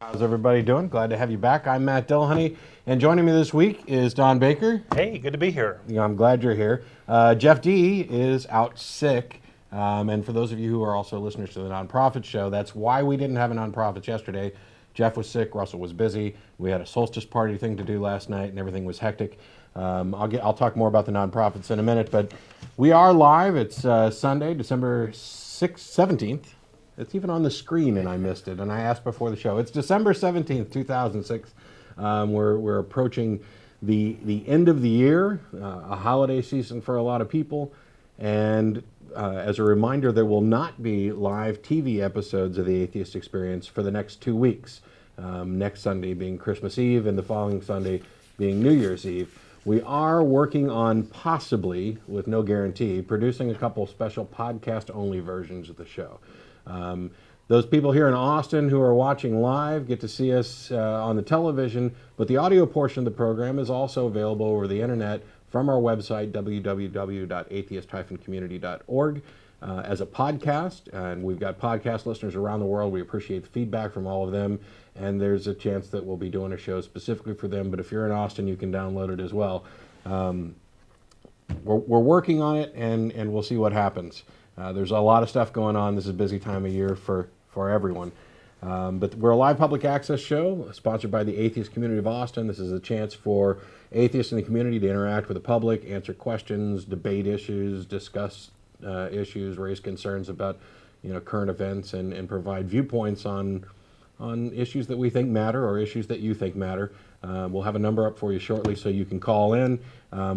How's everybody doing? Glad to have you back. I'm Matt Dillahunty, and joining me this week is Don Baker. Hey, good to be here. I'm glad you're here. Jeff D is out sick, and for those of you who are also listeners to the Nonprofit Show, that's why we didn't have a Nonprofits yesterday. Jeff was sick, Russell was busy. We had a solstice party thing to do last night, and everything was hectic. I'll talk more about the nonprofits in a minute, but we are live. It's Sunday, December 17th. It's even on the screen, and I missed it. And I asked before the show. It's December 17th, 2006. We're approaching the end of the year, a holiday season for a lot of people. And as a reminder, there will not be live TV episodes of the Atheist Experience for the next 2 weeks. Next Sunday being Christmas Eve, and the following Sunday being New Year's Eve. We are working on possibly, with no guarantee, producing a couple special podcast-only versions of the show. Those people here in Austin who are watching live get to see us on the television, but the audio portion of the program is also available over the internet from our website, www.atheist-community.org, as a podcast. And we've got podcast listeners around the world. We appreciate the feedback from all of them, and there's a chance that we'll be doing a show specifically for them, but if you're in Austin, you can download it as well. We're working on it, and we'll see what happens. There's a lot of stuff going on. This is a busy time of year for everyone. But we're a live public access show sponsored by the Atheist Community of Austin. This is a chance for atheists in the community to interact with the public, answer questions, debate issues, discuss issues, raise concerns about current events, and provide viewpoints on issues that we think matter or issues that you think matter. We'll have a number up for you shortly so you can call in.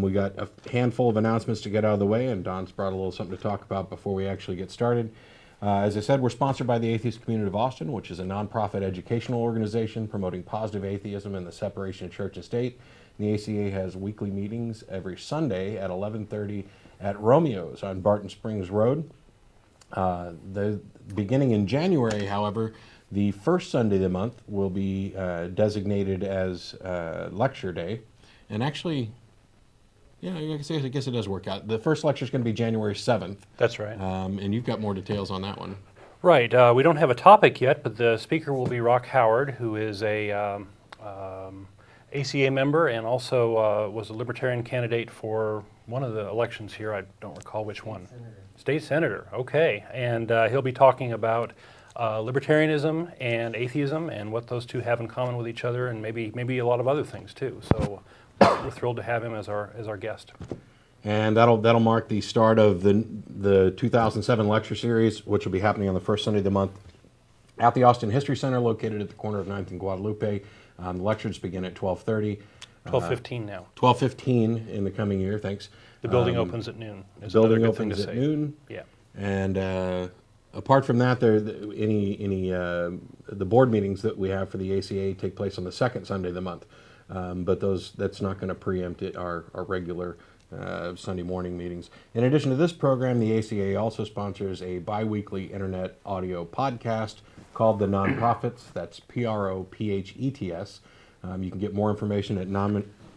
We got a handful of announcements to get out of the way, and Don's brought a little something to talk about before we actually get started. As I said, we're sponsored by the Atheist Community of Austin, which is a nonprofit educational organization promoting positive atheism and the separation of church and state. And the ACA has weekly meetings every Sunday at 11:30 at Romeo's on Barton Springs Road. Beginning in January, however, the first Sunday of the month will be designated as lecture day. And actually, I guess it does work out. The first lecture is going to be January 7th. That's right. And you've got more details on that one. Right. We don't have a topic yet, but the speaker will be Rock Howard, who is a ACA member and also was a Libertarian candidate for one of the elections here. I don't recall which one. State Senator. Okay. And he'll be talking about libertarianism and atheism and what those two have in common with each other, and maybe a lot of other things too. So we're thrilled to have him as our guest. And that'll mark the start of the 2007 lecture series, which will be happening on the first Sunday of the month at the Austin History Center, located at the corner of 9th and Guadalupe. The lectures begin at 12:30. 12:15 now. 12:15 in the coming year. Thanks. The building opens at noon. The building opens at noon. Yeah. And apart from that, the board meetings that we have for the ACA take place on the second Sunday of the month. But that's not going to preempt our regular Sunday morning meetings. In addition to this program, the ACA also sponsors a bi-weekly internet audio podcast called The Nonprofits. That's PROPHETS. You can get more information at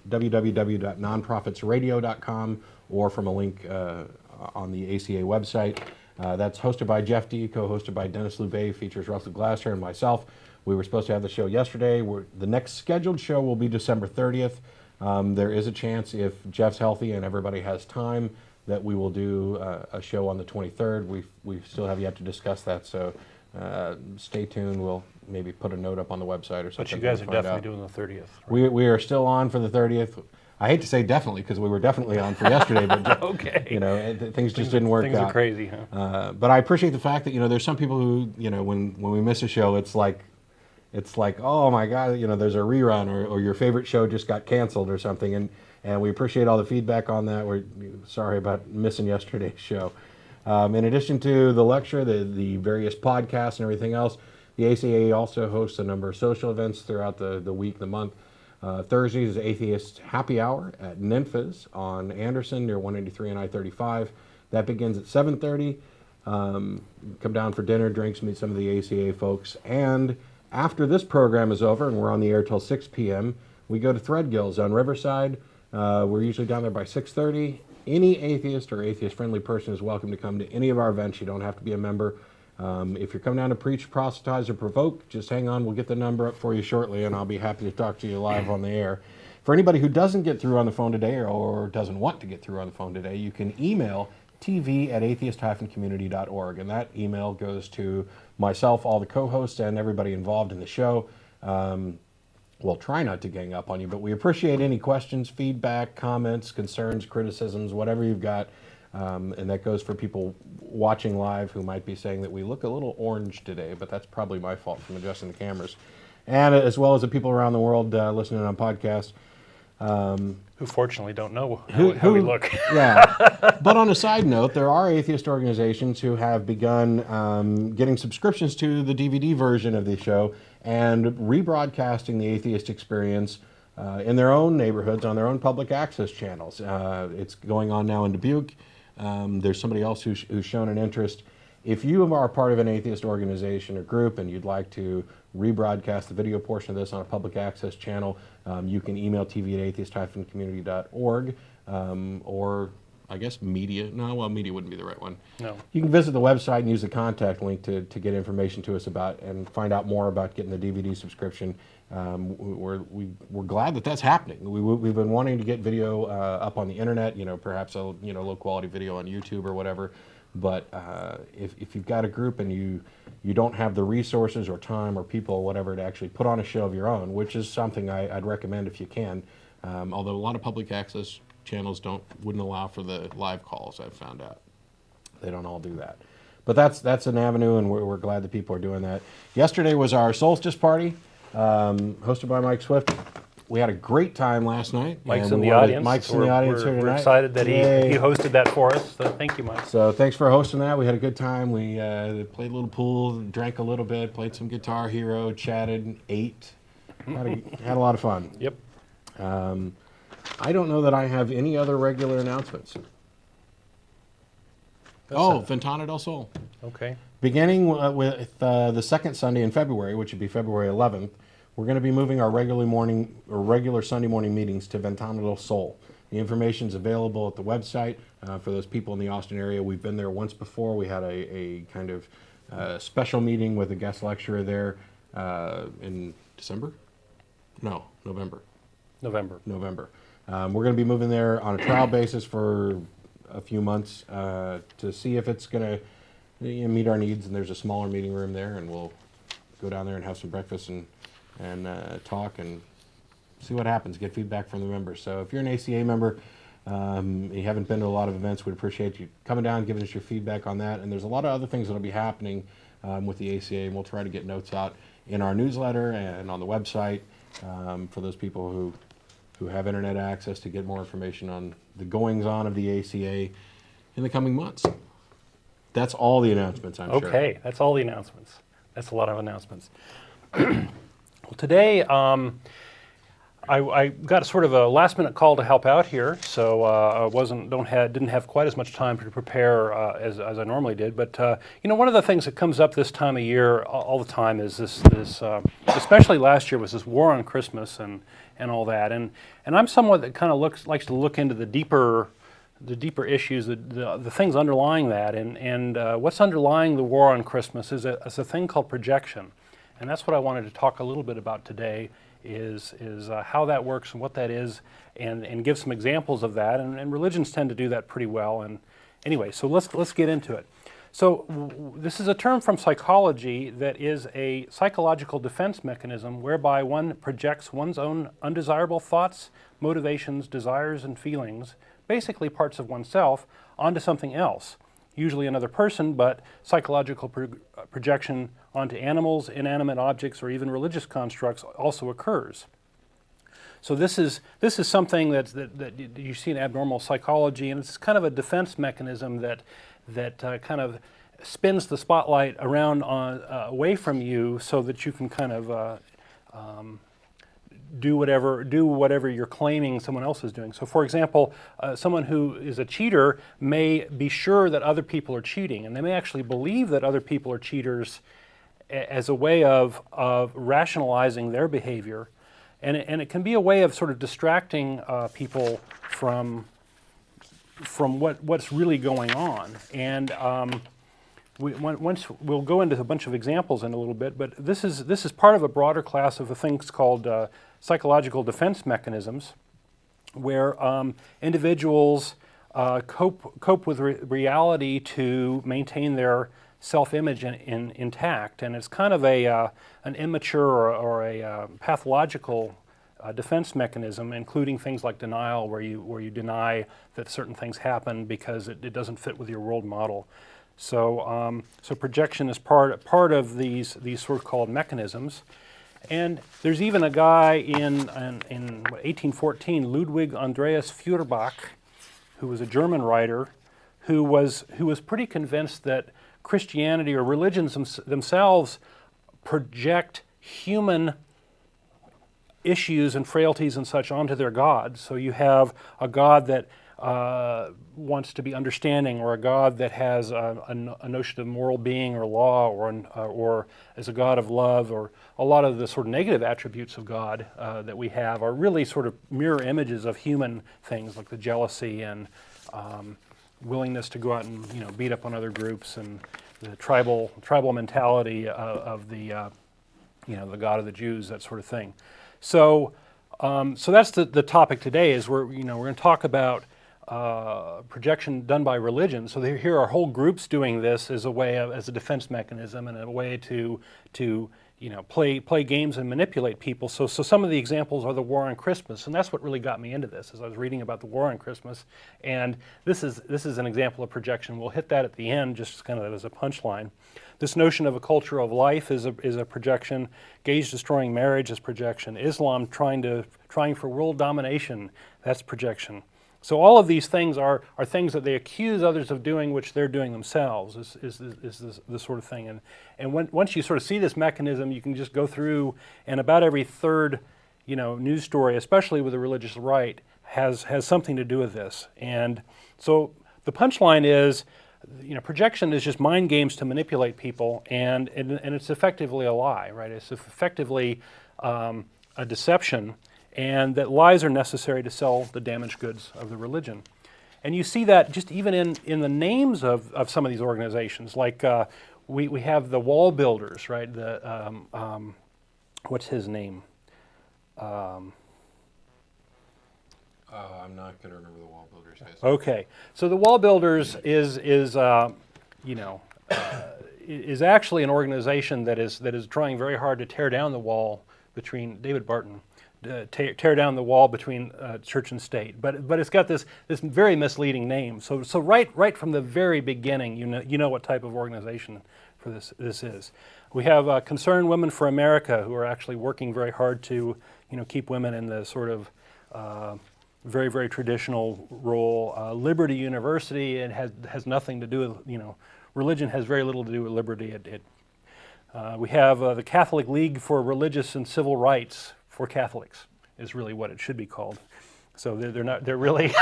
www.nonprofitsradio.com or from a link on the ACA website. That's hosted by Jeff D., co-hosted by Dennis Loubet, features Russell Glasser and myself. We were supposed to have the show yesterday. The next scheduled show will be December 30th. There is a chance, if Jeff's healthy and everybody has time, that we will do a show on the 23rd. We still have yet to discuss that, so stay tuned. We'll maybe put a note up on the website or something. But you guys are definitely doing the 30th. Right? We are still on for the 30th. I hate to say definitely, because we were definitely on for yesterday, but okay. Things just didn't work out. Things are crazy, huh? But I appreciate the fact that there's some people who when we miss a show, it's like, oh my God, there's a rerun or your favorite show just got canceled or something, and we appreciate all the feedback on that. We're sorry about missing yesterday's show. In addition to the lecture, the various podcasts and everything else, the ACA also hosts a number of social events throughout the week, the month. Thursdays is Atheist Happy Hour at Nymphes on Anderson near 183 and I-35. That begins at 7:30. Come down for dinner, drinks, meet some of the ACA folks. And after this program is over, and we're on the air till 6 p.m., we go to Threadgills on Riverside. We're usually down there by 6:30. Any atheist or atheist-friendly person is welcome to come to any of our events. You don't have to be a member. If you're coming down to preach, proselytize, or provoke, just hang on. We'll get the number up for you shortly, and I'll be happy to talk to you live on the air. For anybody who doesn't get through on the phone today or doesn't want to get through on the phone today, you can email tv@atheist-community.org, and that email goes to myself, all the co-hosts, and everybody involved in the show. We'll try not to gang up on you, but we appreciate any questions, feedback, comments, concerns, criticisms, whatever you've got. And that goes for people watching live who might be saying that we look a little orange today, but that's probably my fault from adjusting the cameras. And as well as the people around the world listening on podcasts. Who fortunately don't know how we look. Yeah. But on a side note, there are atheist organizations who have begun getting subscriptions to the DVD version of the show and rebroadcasting the Atheist Experience in their own neighborhoods on their own public access channels. It's going on now in Dubuque. There's somebody else who's shown an interest. If you are part of an atheist organization or group and you'd like to rebroadcast the video portion of this on a public access channel, you can email tv@atheist-community.org or I guess media. No, well, media wouldn't be the right one. No. You can visit the website and use the contact link to get information to us about and find out more about getting the DVD subscription. We're glad that that's happening. We've been wanting to get video up on the internet, perhaps a low quality video on YouTube or whatever. But if you've got a group and you don't have the resources or time or people or whatever to actually put on a show of your own, which is something I'd recommend if you can, although a lot of public access channels wouldn't allow for the live calls, I've found out. They don't all do that. But that's an avenue, and we're glad that people are doing that. Yesterday was our solstice party, hosted by Mike Swift. We had a great time last night. Mike's in the audience. Mike's in the audience here tonight. We're excited that he hosted that for us. So thank you, Mike. So thanks for hosting that. We had a good time. We played a little pool, drank a little bit, played some Guitar Hero, chatted, ate. Had a lot of fun. Yep. I don't know that I have any other regular announcements. Ventana del Sol. Okay. Beginning with the second Sunday in February, which would be February 11th, we're going to be moving our regular Sunday morning meetings to Ventana del Sol. The information is available at the website for those people in the Austin area. We've been there once before. We had a kind of special meeting with a guest lecturer there in December? No, November. November. We're going to be moving there on a trial basis for a few months to see if it's going to meet our needs. And there's a smaller meeting room there, and we'll go down there and have some breakfast and talk and see what happens, get feedback from the members. So if you're an ACA member, you haven't been to a lot of events, we'd appreciate you coming down, giving us your feedback on that. And there's a lot of other things that will be happening with the ACA, and we'll try to get notes out in our newsletter and on the website for those people who have internet access to get more information on the goings-on of the ACA in the coming months. That's all the announcements, I'm sure. Okay, that's all the announcements. That's a lot of announcements. Well, today, I got sort of a last-minute call to help out here, so I didn't have quite as much time to prepare as I normally did. But one of the things that comes up this time of year all the time is this especially last year was this war on Christmas and all that. And I'm someone that kind of likes to look into the deeper issues, the things underlying that. And what's underlying the war on Christmas is a thing called projection. And that's what I wanted to talk a little bit about today, is how that works and what that is, and give some examples of that. And religions tend to do that pretty well. And anyway, so let's get into it. So this is a term from psychology that is a psychological defense mechanism whereby one projects one's own undesirable thoughts, motivations, desires, and feelings, basically parts of oneself, onto something else, usually another person, but psychological projection onto animals, inanimate objects, or even religious constructs also occurs. So this is something that you see in abnormal psychology, and it's kind of a defense mechanism that kind of spins the spotlight around away from you, so that you can kind of do whatever you're claiming someone else is doing. So, for example, someone who is a cheater may be sure that other people are cheating, and they may actually believe that other people are cheaters as a way of rationalizing their behavior, and it can be a way of sort of distracting people from what's really going on. And once we'll go into a bunch of examples in a little bit, but this is part of a broader class of things called psychological defense mechanisms, where individuals cope with reality to maintain their self-image intact, and it's kind of an immature or a pathological defense mechanism, including things like denial, where you deny that certain things happen because it doesn't fit with your world model. So projection is part of these so-called mechanisms. And there's even a guy in 1814, Ludwig Andreas Feuerbach, who was a German writer, who was pretty convinced that Christianity or religions themselves project human issues and frailties and such onto their God. So you have a God that wants to be understanding, or a God that has a notion of moral being or law, or is a God of love, or a lot of the sort of negative attributes of God that we have are really sort of mirror images of human things, like the jealousy and willingness to go out and beat up on other groups, and the tribal mentality of the the God of the Jews, that sort of thing. So that's the topic today. Is we're going to talk about projection done by religion. So here are whole groups doing this as a defense mechanism, and a way to play games and manipulate people. So some of the examples are the war on Christmas, and that's what really got me into this. As I was reading about the war on Christmas, and this is an example of projection. We'll hit that at the end, just kind of as a punchline. This notion of a culture of life is a projection. Gays destroying marriage is projection. Islam trying for world domination, that's projection. So all of these things are things that they accuse others of doing, which they're doing themselves, is this sort of thing. And once you sort of see this mechanism, you can just go through, and about every third news story, especially with the religious right, has something to do with this. And so the punchline is, projection is just mind games to manipulate people, and it's effectively a lie, right? It's effectively a deception, and that lies are necessary to sell the damaged goods of the religion. And you see that just even in the names of some of these organizations, like we have the wall builders, right? What's his name? I'm not going to remember the wall builders, guys. Okay, so the wall builders is actually an organization that is trying very hard to tear down the wall between David Barton. Tear down the wall between church and state, but it's got this very misleading name. So right from the very beginning, you know what type of organization for this is. We have Concerned Women for America, who are actually working very hard to keep women in the sort of very, very traditional role. Liberty University, it has nothing to do with religion has very little to do with liberty. We have the Catholic League for Religious and Civil Rights for Catholics, is really what it should be called. So they're really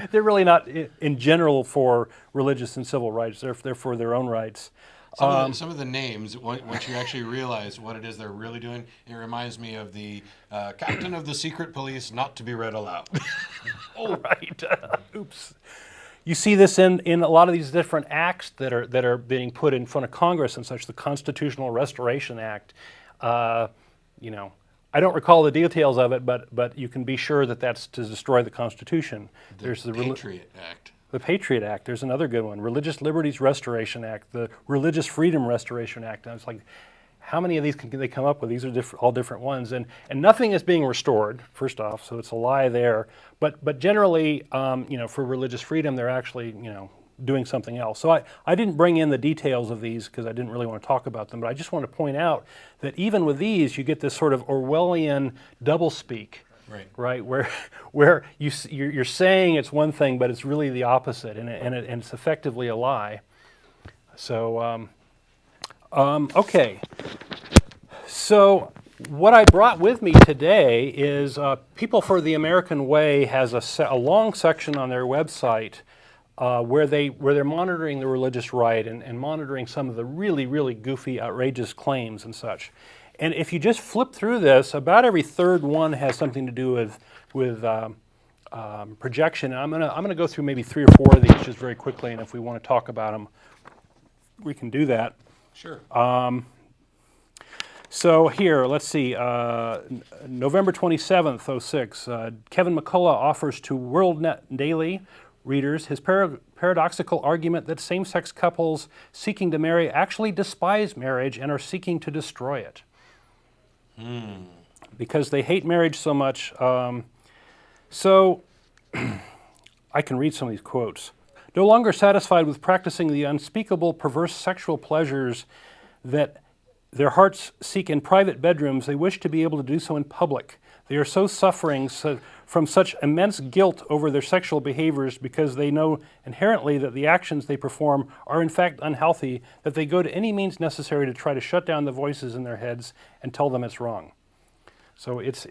they're really not in general for religious and civil rights. They're for their own rights. Some of the names, once you actually realize what it is they're really doing, it reminds me of the captain of the secret police, not to be read aloud. Oh, right. Oops. You see this in a lot of these different acts that are being put in front of Congress and such. The Constitutional Restoration Act. I don't recall the details of it, but you can be sure that that's to destroy the Constitution. There's the Patriot Act. The Patriot Act. There's another good one. Religious Liberties Restoration Act. The Religious Freedom Restoration Act. And it's like, how many of these can they come up with? These are all different ones, and nothing is being restored. First off, so it's a lie there. But generally, for religious freedom, they're actually doing something else. So I didn't bring in the details of these because I didn't really want to talk about them, but I just want to point out that even with these, you get this sort of Orwellian doublespeak, right? Where you're saying it's one thing, but it's really the opposite, and it's effectively a lie. So okay. So what I brought with me today is People for the American Way has a long section on their website where they're monitoring the religious right and monitoring some of the really, really goofy, outrageous claims and such. And if you just flip through this, about every third one has something to do with projection. And I'm gonna go through maybe 3 or 4 of these just very quickly, and if we want to talk about them, we can do that. Sure. So here, let's see, November 27th, 06, Kevin McCullough offers to WorldNet Daily readers his paradoxical argument that same-sex couples seeking to marry actually despise marriage and are seeking to destroy it. Because they hate marriage so much. So I can read some of these quotes. No longer satisfied with practicing the unspeakable perverse sexual pleasures that their hearts seek in private bedrooms, they wish to be able to do so in public. They are so suffering from such immense guilt over their sexual behaviors because they know inherently that the actions they perform are in fact unhealthy, that they go to any means necessary to try to shut down the voices in their heads and tell them it's wrong. So it's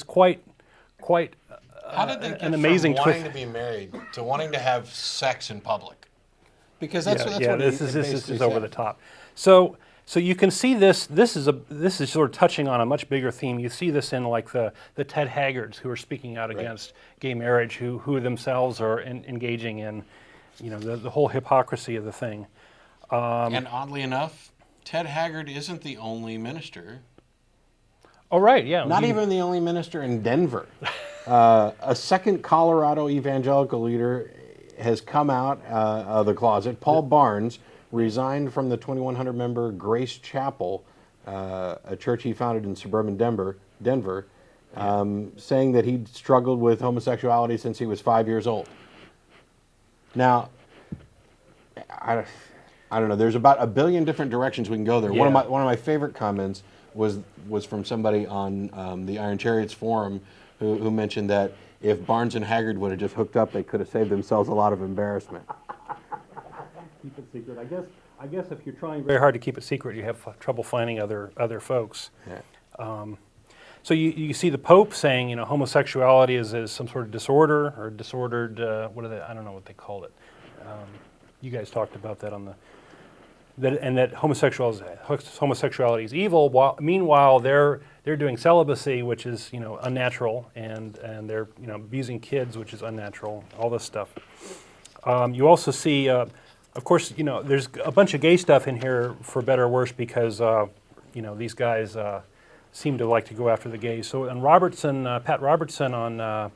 quite How did they get an amazing from wanting to be married to wanting to have sex in public? Because that's what this it is basically over said. the top. So you can see this. This is sort of touching on a much bigger theme. You see this in like the Ted Haggards who are speaking out against gay marriage, who themselves are engaging in, the whole hypocrisy of the thing. And oddly enough, Ted Haggard isn't the only minister. Oh right, yeah. Not even the only minister in Denver. A second Colorado evangelical leader has come out of the closet. Paul Barnes resigned from the 2,100 member Grace Chapel, a church he founded in suburban Denver, saying that he'd struggled with homosexuality since he was 5 years old. Now, I don't know. There's about a billion different directions we can go there. Yeah. One of my favorite comments was from somebody on the Iron Chariots forum who mentioned that if Barnes and Haggard would have just hooked up, they could have saved themselves a lot of embarrassment. Keep it secret. I guess if you're trying very hard to keep it secret, you have trouble finding other folks. Yeah. So you see the Pope saying, homosexuality is some sort of disorder or disordered. I don't know what they called it. You guys talked about that that homosexuality is evil. Meanwhile, they're doing celibacy, which is unnatural, and they're abusing kids, which is unnatural. All this stuff. You also see. Of course, there's a bunch of gay stuff in here, for better or worse, because these guys seem to like to go after the gays. So, and Pat Robertson on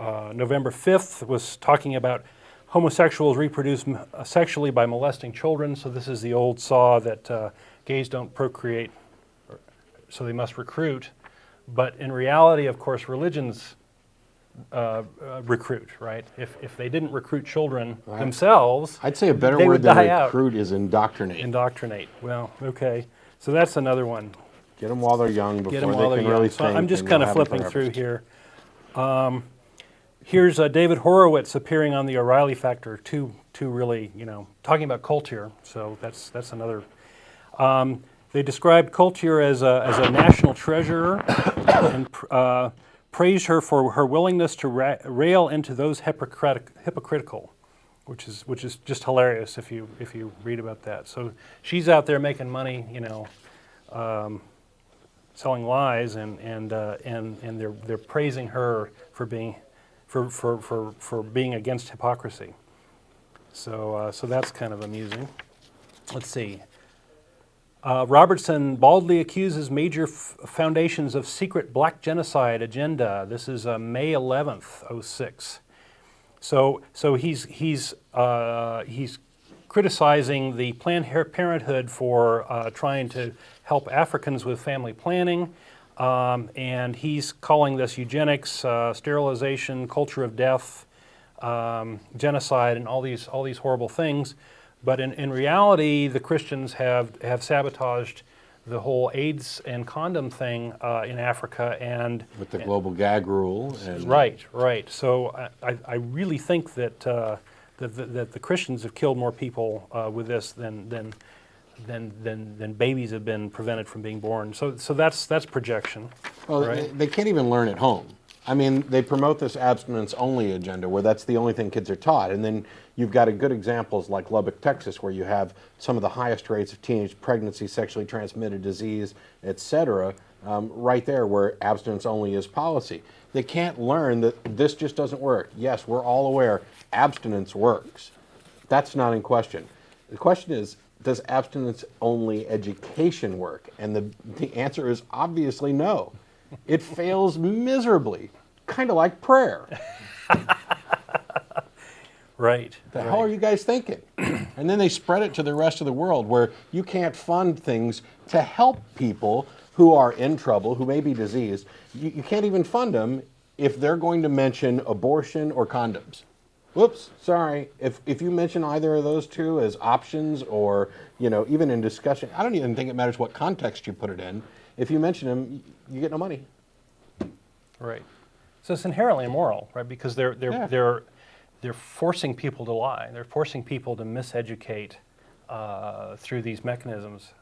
November 5th was talking about homosexuals reproduce sexually by molesting children. So this is the old saw that gays don't procreate, so they must recruit. But in reality, of course, religions recruit, right? If they didn't recruit children themselves, I'd say a better they word would than die recruit is indoctrinate. Indoctrinate. Well, okay. So that's another one. Get them while they're young before Get them they while they're can young. really So think. I'm just and kind they'll of have them flipping forever. through here. Here's David Horowitz appearing on the O'Reilly Factor. Two really, talking about culture. So that's another. They described culture as a national treasure and praised her for her willingness to rail into those hypocritical, which is just hilarious if you read about that. So she's out there making money, selling lies, and they're praising her for being against hypocrisy. So that's kind of amusing. Let's see. Robertson baldly accuses major foundations of secret black genocide agenda. This is May 11th, 06. So he's criticizing the Planned Parenthood for trying to help Africans with family planning, and he's calling this eugenics, sterilization, culture of death, genocide, and all these horrible things. But in reality, the Christians have sabotaged the whole AIDS and condom thing in Africa, and With the global gag rule. And right. So I really think that the Christians have killed more people with this than babies have been prevented from being born. So that's projection. Well, right? they can't even learn at home. I mean, they promote this abstinence-only agenda where that's the only thing kids are taught. And then you've got a good examples like Lubbock, Texas, where you have some of the highest rates of teenage pregnancy, sexually transmitted disease, et cetera, right there where abstinence-only is policy. They can't learn that this just doesn't work. Yes, we're all aware abstinence works. That's not in question. The question is, does abstinence-only education work? And the answer is obviously no. It fails miserably, kind of like prayer. Right. The hell are you guys thinking? And then they spread it to the rest of the world where you can't fund things to help people who are in trouble, who may be diseased. You can't even fund them if they're going to mention abortion or condoms. Whoops, sorry. If you mention either of those two as options or, even in discussion, I don't even think it matters what context you put it in. If you mention them, you get no money. Right. So it's inherently immoral, right? Because they're forcing people to lie. They're forcing people to miseducate through these mechanisms.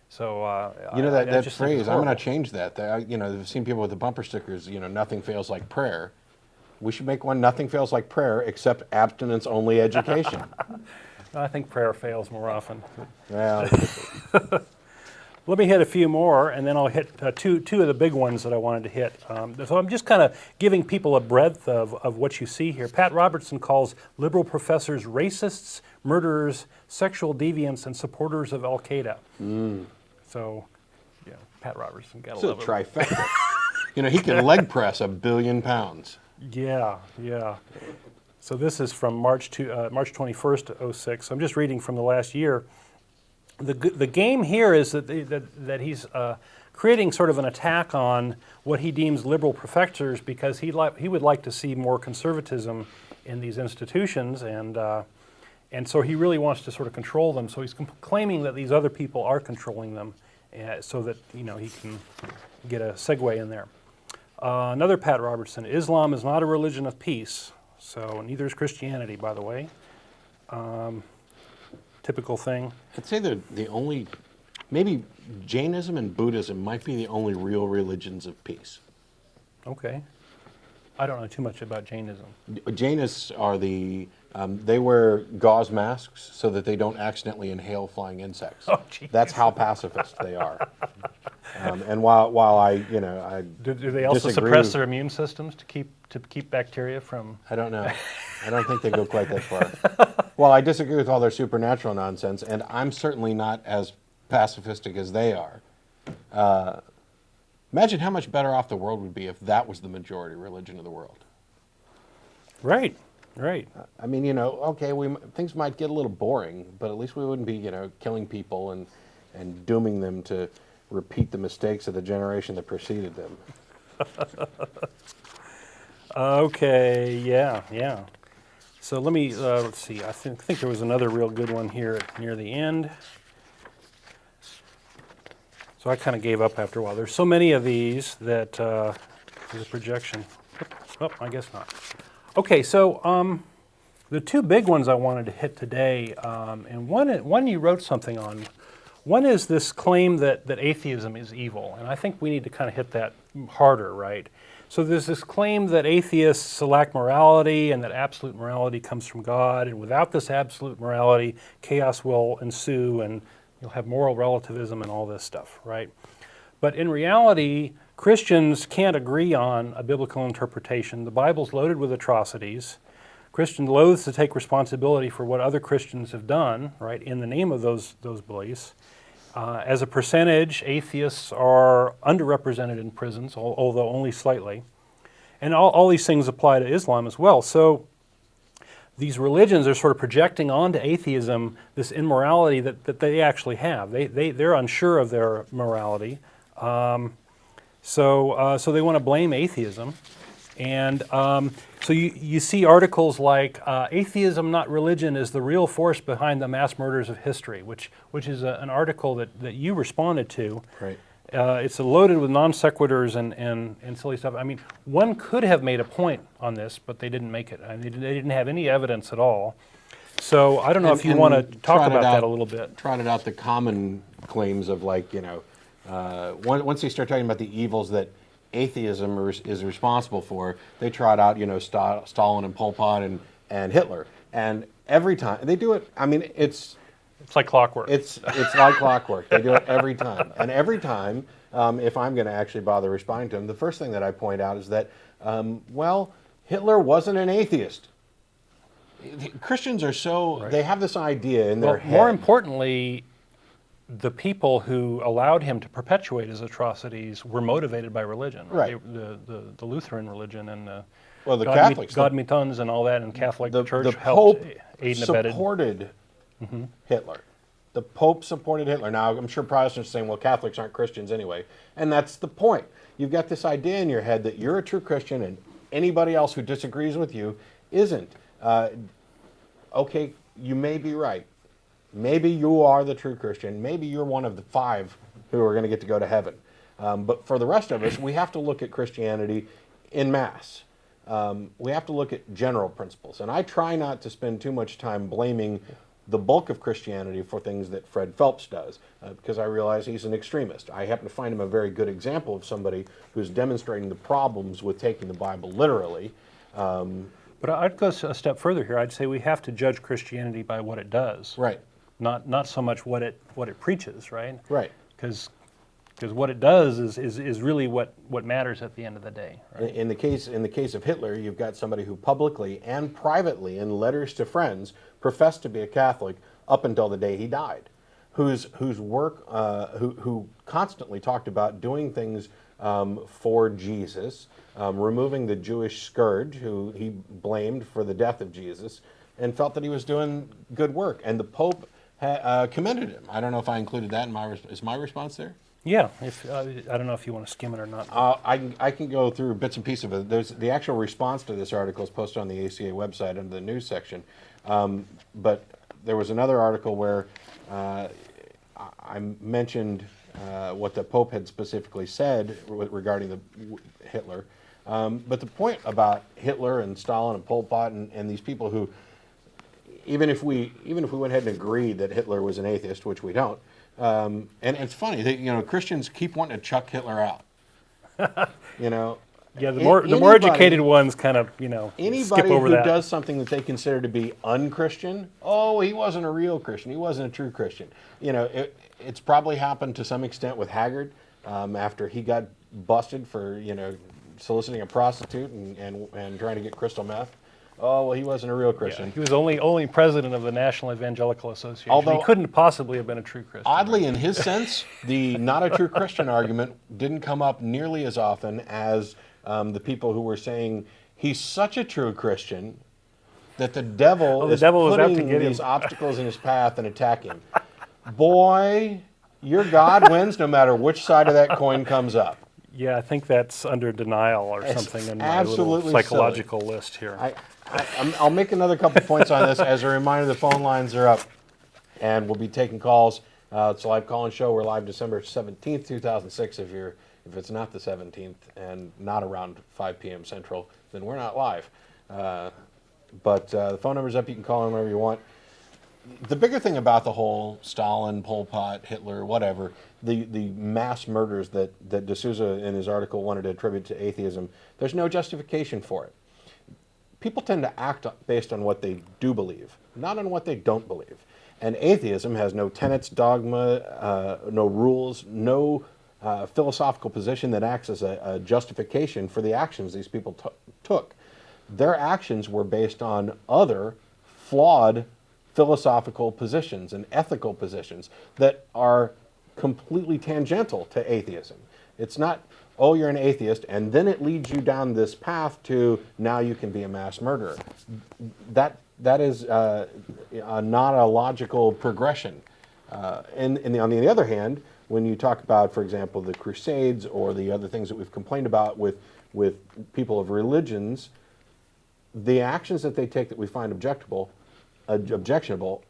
So that phrase. I'm going to change that. I've seen people with the bumper stickers. Nothing fails like prayer. We should make one. Nothing fails like prayer, except abstinence-only education. I think prayer fails more often. Well, let me hit a few more, and then I'll hit two of the big ones that I wanted to hit. So I'm just kind of giving people a breadth of what you see here. Pat Robertson calls liberal professors racists, murderers, sexual deviants, and supporters of Al-Qaeda. So, Pat Robertson, gotta it's a love him. trifecta. He can leg press 1 billion pounds. Yeah. So this is from March 21st, 2006. I'm just reading from the last year. The game here is that he's creating sort of an attack on what he deems liberal professors because he would like to see more conservatism in these institutions, and so he really wants to sort of control them. So he's claiming that these other people are controlling them, so that he can get a segue in there. Another Pat Robertson: Islam is not a religion of peace. So neither is Christianity, by the way. Typical thing. I'd say they're the only, maybe Jainism and Buddhism might be the only real religions of peace. Okay. I don't know too much about Jainism. Jainists are they wear gauze masks so that they don't accidentally inhale flying insects. Oh, geez. That's how pacifist they are. And while I Do they also disagree, suppress their immune systems to keep bacteria from? I don't know. I don't think they go quite that far. Well, I disagree with all their supernatural nonsense, and I'm certainly not as pacifistic as they are. Imagine how much better off the world would be if that was the majority religion of the world. Right. I mean, okay, things might get a little boring, but at least we wouldn't be, killing people and dooming them to repeat the mistakes of the generation that preceded them. Okay. Yeah. So let me let's see. I think there was another real good one here near the end. So I kind of gave up after a while. There's so many of these that there's a projection. Oh, I guess not. Okay, so the two big ones I wanted to hit today, and one you wrote something on. One is this claim that atheism is evil, and I think we need to kind of hit that harder, right? So there's this claim that atheists lack morality and that absolute morality comes from God, and without this absolute morality, chaos will ensue and you'll have moral relativism and all this stuff, right? But in reality, Christians can't agree on a biblical interpretation. The Bible's loaded with atrocities. Christian loathes to take responsibility for what other Christians have done, right, in the name of those beliefs. As a percentage, atheists are underrepresented in prisons, although only slightly. And all these things apply to Islam as well. So these religions are sort of projecting onto atheism this immorality that they actually have. They're unsure of their morality. So they want to blame atheism. And so you see articles like "Atheism, Not Religion, is the Real Force Behind the Mass Murders of History," which is an article that you responded to. Right. It's loaded with non sequiturs and silly stuff. I mean, one could have made a point on this, but they didn't make it. I mean, they didn't have any evidence at all. So I don't know if you want to talk about that a little bit. Trotted out the common claims of once they start talking about the evils that atheism is responsible for, they trot out, Stalin and Pol Pot and Hitler. And every time, they do it, I mean, it's like clockwork. It's like clockwork. They do it every time. And every time, if I'm going to actually bother responding to them, the first thing that I point out is that, Hitler wasn't an atheist. Christians are so, they have this idea in their head. More importantly, the people who allowed him to perpetuate his atrocities were motivated by religion. Right. The Lutheran religion and the Catholics. God Mitons and all that, and Catholic Church the helped Pope aid and abetted. supported Hitler. The Pope supported Hitler. Now, I'm sure Protestants are saying, well, Catholics aren't Christians anyway. And that's the point. You've got this idea in your head that you're a true Christian and anybody else who disagrees with you isn't. Okay, you may be right. Maybe you are the true Christian. Maybe you're one of the 5 who are going to get to go to heaven. But for the rest of us, we have to look at Christianity in mass. We have to look at general principles. And I try not to spend too much time blaming the bulk of Christianity for things that Fred Phelps does, because I realize he's an extremist. I happen to find him a very good example of somebody who's demonstrating the problems with taking the Bible literally. But I'd go a step further here. I'd say we have to judge Christianity by what it does. Right. Not so much what it preaches, right? Right. Because what it does is really what matters at the end of the day. Right? In the case of Hitler, you've got somebody who publicly and privately, in letters to friends, professed to be a Catholic up until the day he died, whose work who constantly talked about doing things for Jesus, removing the Jewish scourge, who he blamed for the death of Jesus, and felt that he was doing good work. And the Pope commended him. I don't know if I included that in my response there? Yeah, I don't know if you want to skim it or not. I can go through bits and pieces of it. There's the actual response to this article is posted on the ACA website under the news section. But there was another article where I mentioned what the Pope had specifically said regarding Hitler. But the point about Hitler and Stalin and Pol Pot and these people who, even if we went ahead and agreed that Hitler was an atheist, which we don't, and it's funny that Christians keep wanting to chuck Hitler out. Yeah, the more educated ones kind of skip over anybody who that. does something that they consider to be unchristian, oh, he wasn't a real Christian. He wasn't a true Christian. It's probably happened to some extent with Haggard after he got busted for soliciting a prostitute and trying to get crystal meth. Oh, well, he wasn't a real Christian. Yeah, he was only president of the National Evangelical Association. Although, he couldn't possibly have been a true Christian. Oddly, in his sense, the not a true Christian argument didn't come up nearly as often as the people who were saying he's such a true Christian that the devil is putting these obstacles in his path and attacking him. Boy, your God wins no matter which side of that coin comes up. Yeah, I think that's under denial or something in my little psychological list here. I'll make another couple points on this. As a reminder, the phone lines are up, and we'll be taking calls. It's a live call-in show. We're live December 17th, 2006. If it's not the 17th and not around 5 p.m. Central, then we're not live. But the phone number's up. You can call in whenever you want. The bigger thing about the whole Stalin, Pol Pot, Hitler, whatever, the mass murders that D'Souza in his article wanted to attribute to atheism, there's no justification for it. People tend to act based on what they do believe, not on what they don't believe. And atheism has no tenets, dogma, no rules, no philosophical position that acts as a justification for the actions these people took. Their actions were based on other flawed philosophical positions and ethical positions that are completely tangential to atheism. It's not, oh, you're an atheist, and then it leads you down this path to now you can be a mass murderer. That is not a logical progression. On the other hand, when you talk about, for example, the Crusades or the other things that we've complained about with people of religions, the actions that they take that we find objectionable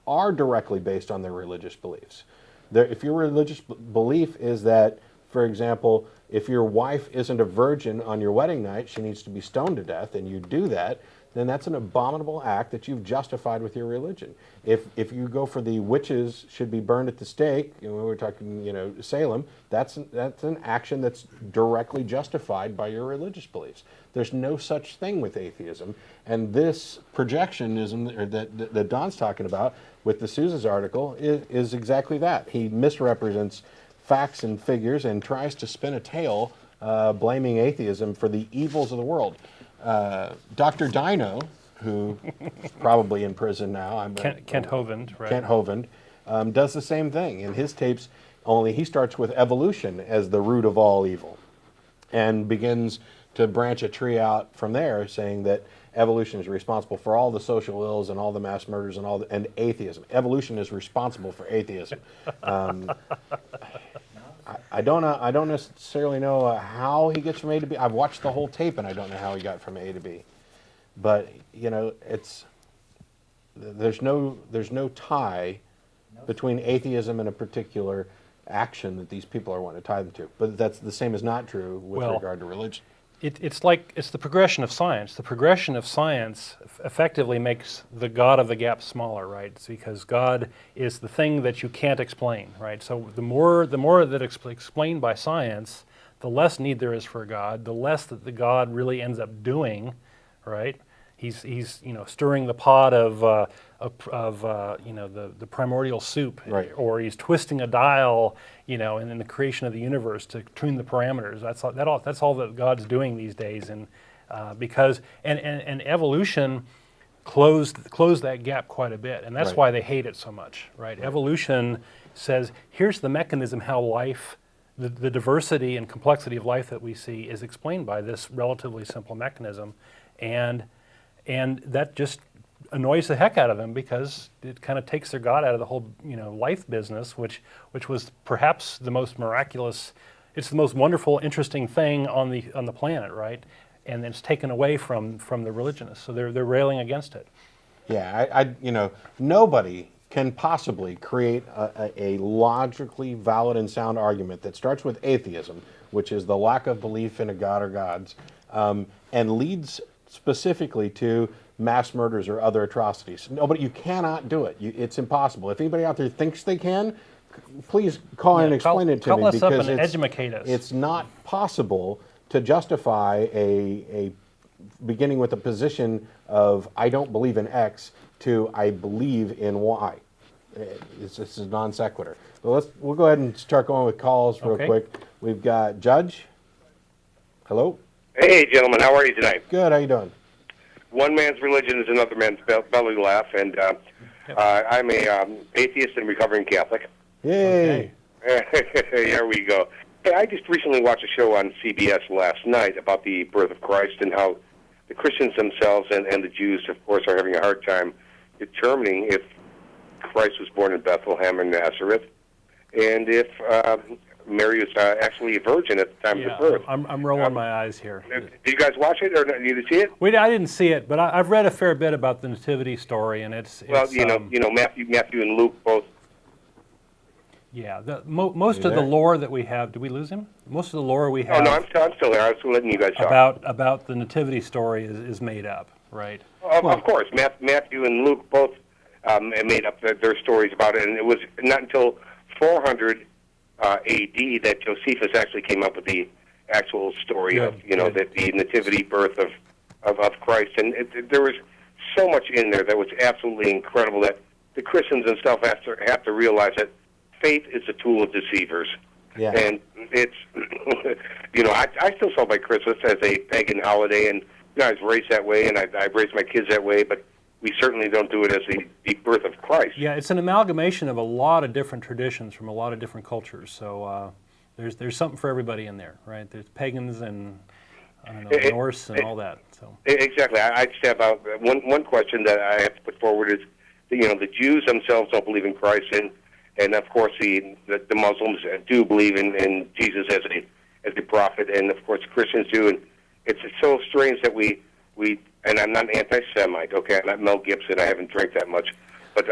are directly based on their religious beliefs. If your religious belief is that, for example, if your wife isn't a virgin on your wedding night, she needs to be stoned to death, and you do that, then that's an abominable act that you've justified with your religion. If you go for the witches should be burned at the stake, we're talking, Salem, that's an action that's directly justified by your religious beliefs. There's no such thing with atheism, and this projectionism that Don's talking about with the Sousa's article is exactly that. He misrepresents facts and figures and tries to spin a tale blaming atheism for the evils of the world. Dr. Dino, who is probably in prison now, Kent Hovind, right? Kent Hovind, does the same thing in his tapes, only he starts with evolution as the root of all evil and begins to branch a tree out from there, saying that evolution is responsible for all the social ills and all the mass murders and atheism. Evolution is responsible for atheism. I don't necessarily know how he gets from A to B. I've watched the whole tape and I don't know how he got from A to B. But there's no tie between atheism and a particular action that these people are wanting to tie them to. But that's the same as not true with regard to religion. It's the progression of science. The progression of science effectively makes the God of the gap smaller, right? It's because God is the thing that you can't explain, right? So the more that it's explained by science, the less need there is for a God, the less that the God really ends up doing, right? He's stirring the pot of the primordial soup, right. Or he's twisting a dial, in the creation of the universe to tune the parameters. That's all that God's doing these days, and because evolution closed that gap quite a bit, and that's right. why they hate it so much, right? Evolution says here's the mechanism how life. The diversity and complexity of life that we see is explained by this relatively simple mechanism, and that just annoys the heck out of them because it kind of takes their God out of the whole life business, which was perhaps the most miraculous. It's the most wonderful, interesting thing on the planet, right? And then it's taken away from the religionists, so they're railing against it. Yeah, nobody can possibly create a logically valid and sound argument that starts with atheism, which is the lack of belief in a God or gods, and leads specifically to mass murders or other atrocities. Nobody, you cannot do it. It's impossible. If anybody out there thinks they can, please call in and explain it to me, call us up because and educate us. It's not possible to justify a beginning with a position of I don't believe in X to I believe in Y. It's just a non sequitur. But we'll go ahead and start going with calls real quick. We've got Judge. Hello. Hey, gentlemen, how are you tonight? Good. How you doing? One man's religion is another man's belly laugh, and I'm a atheist and recovering Catholic. Yay! Here we go. Hey, I just recently watched a show on CBS last night about the birth of Christ and how the Christians themselves and the Jews, of course, are having a hard time determining if Christ was born in Bethlehem or Nazareth, and if Mary was actually a virgin at the time of his birth. I'm rolling my eyes here. Did you guys watch it, or did you see it? I didn't see it, but I've read a fair bit about the nativity story, and it's Matthew and Luke both. Yeah, most of the lore that we have. Did we lose him? Most of the lore we have. Oh no, I'm still there. I was letting you guys talk. About the nativity story is made up, right? Of course, Matthew and Luke both made up their stories about it, and it was not until 400 A.D. that Josephus actually came up with the actual story of the nativity birth of Christ, and there was so much in there that was absolutely incredible that the Christians and stuff have to realize that faith is a tool of deceivers. Yeah. And it's, I still celebrate Christmas as a pagan holiday, and I was raised that way, and I raised my kids that way, but we certainly don't do it as the birth of Christ. Yeah, it's an amalgamation of a lot of different traditions from a lot of different cultures. So there's something for everybody in there, right? There's pagans and Norse and all that. So exactly. I just have one question that I have to put forward is, the Jews themselves don't believe in Christ, and of course the Muslims do believe in Jesus as a prophet, and of course Christians do. And it's so strange that we and I'm not an anti-Semite, okay? I'm not Mel Gibson. I haven't drank that much, but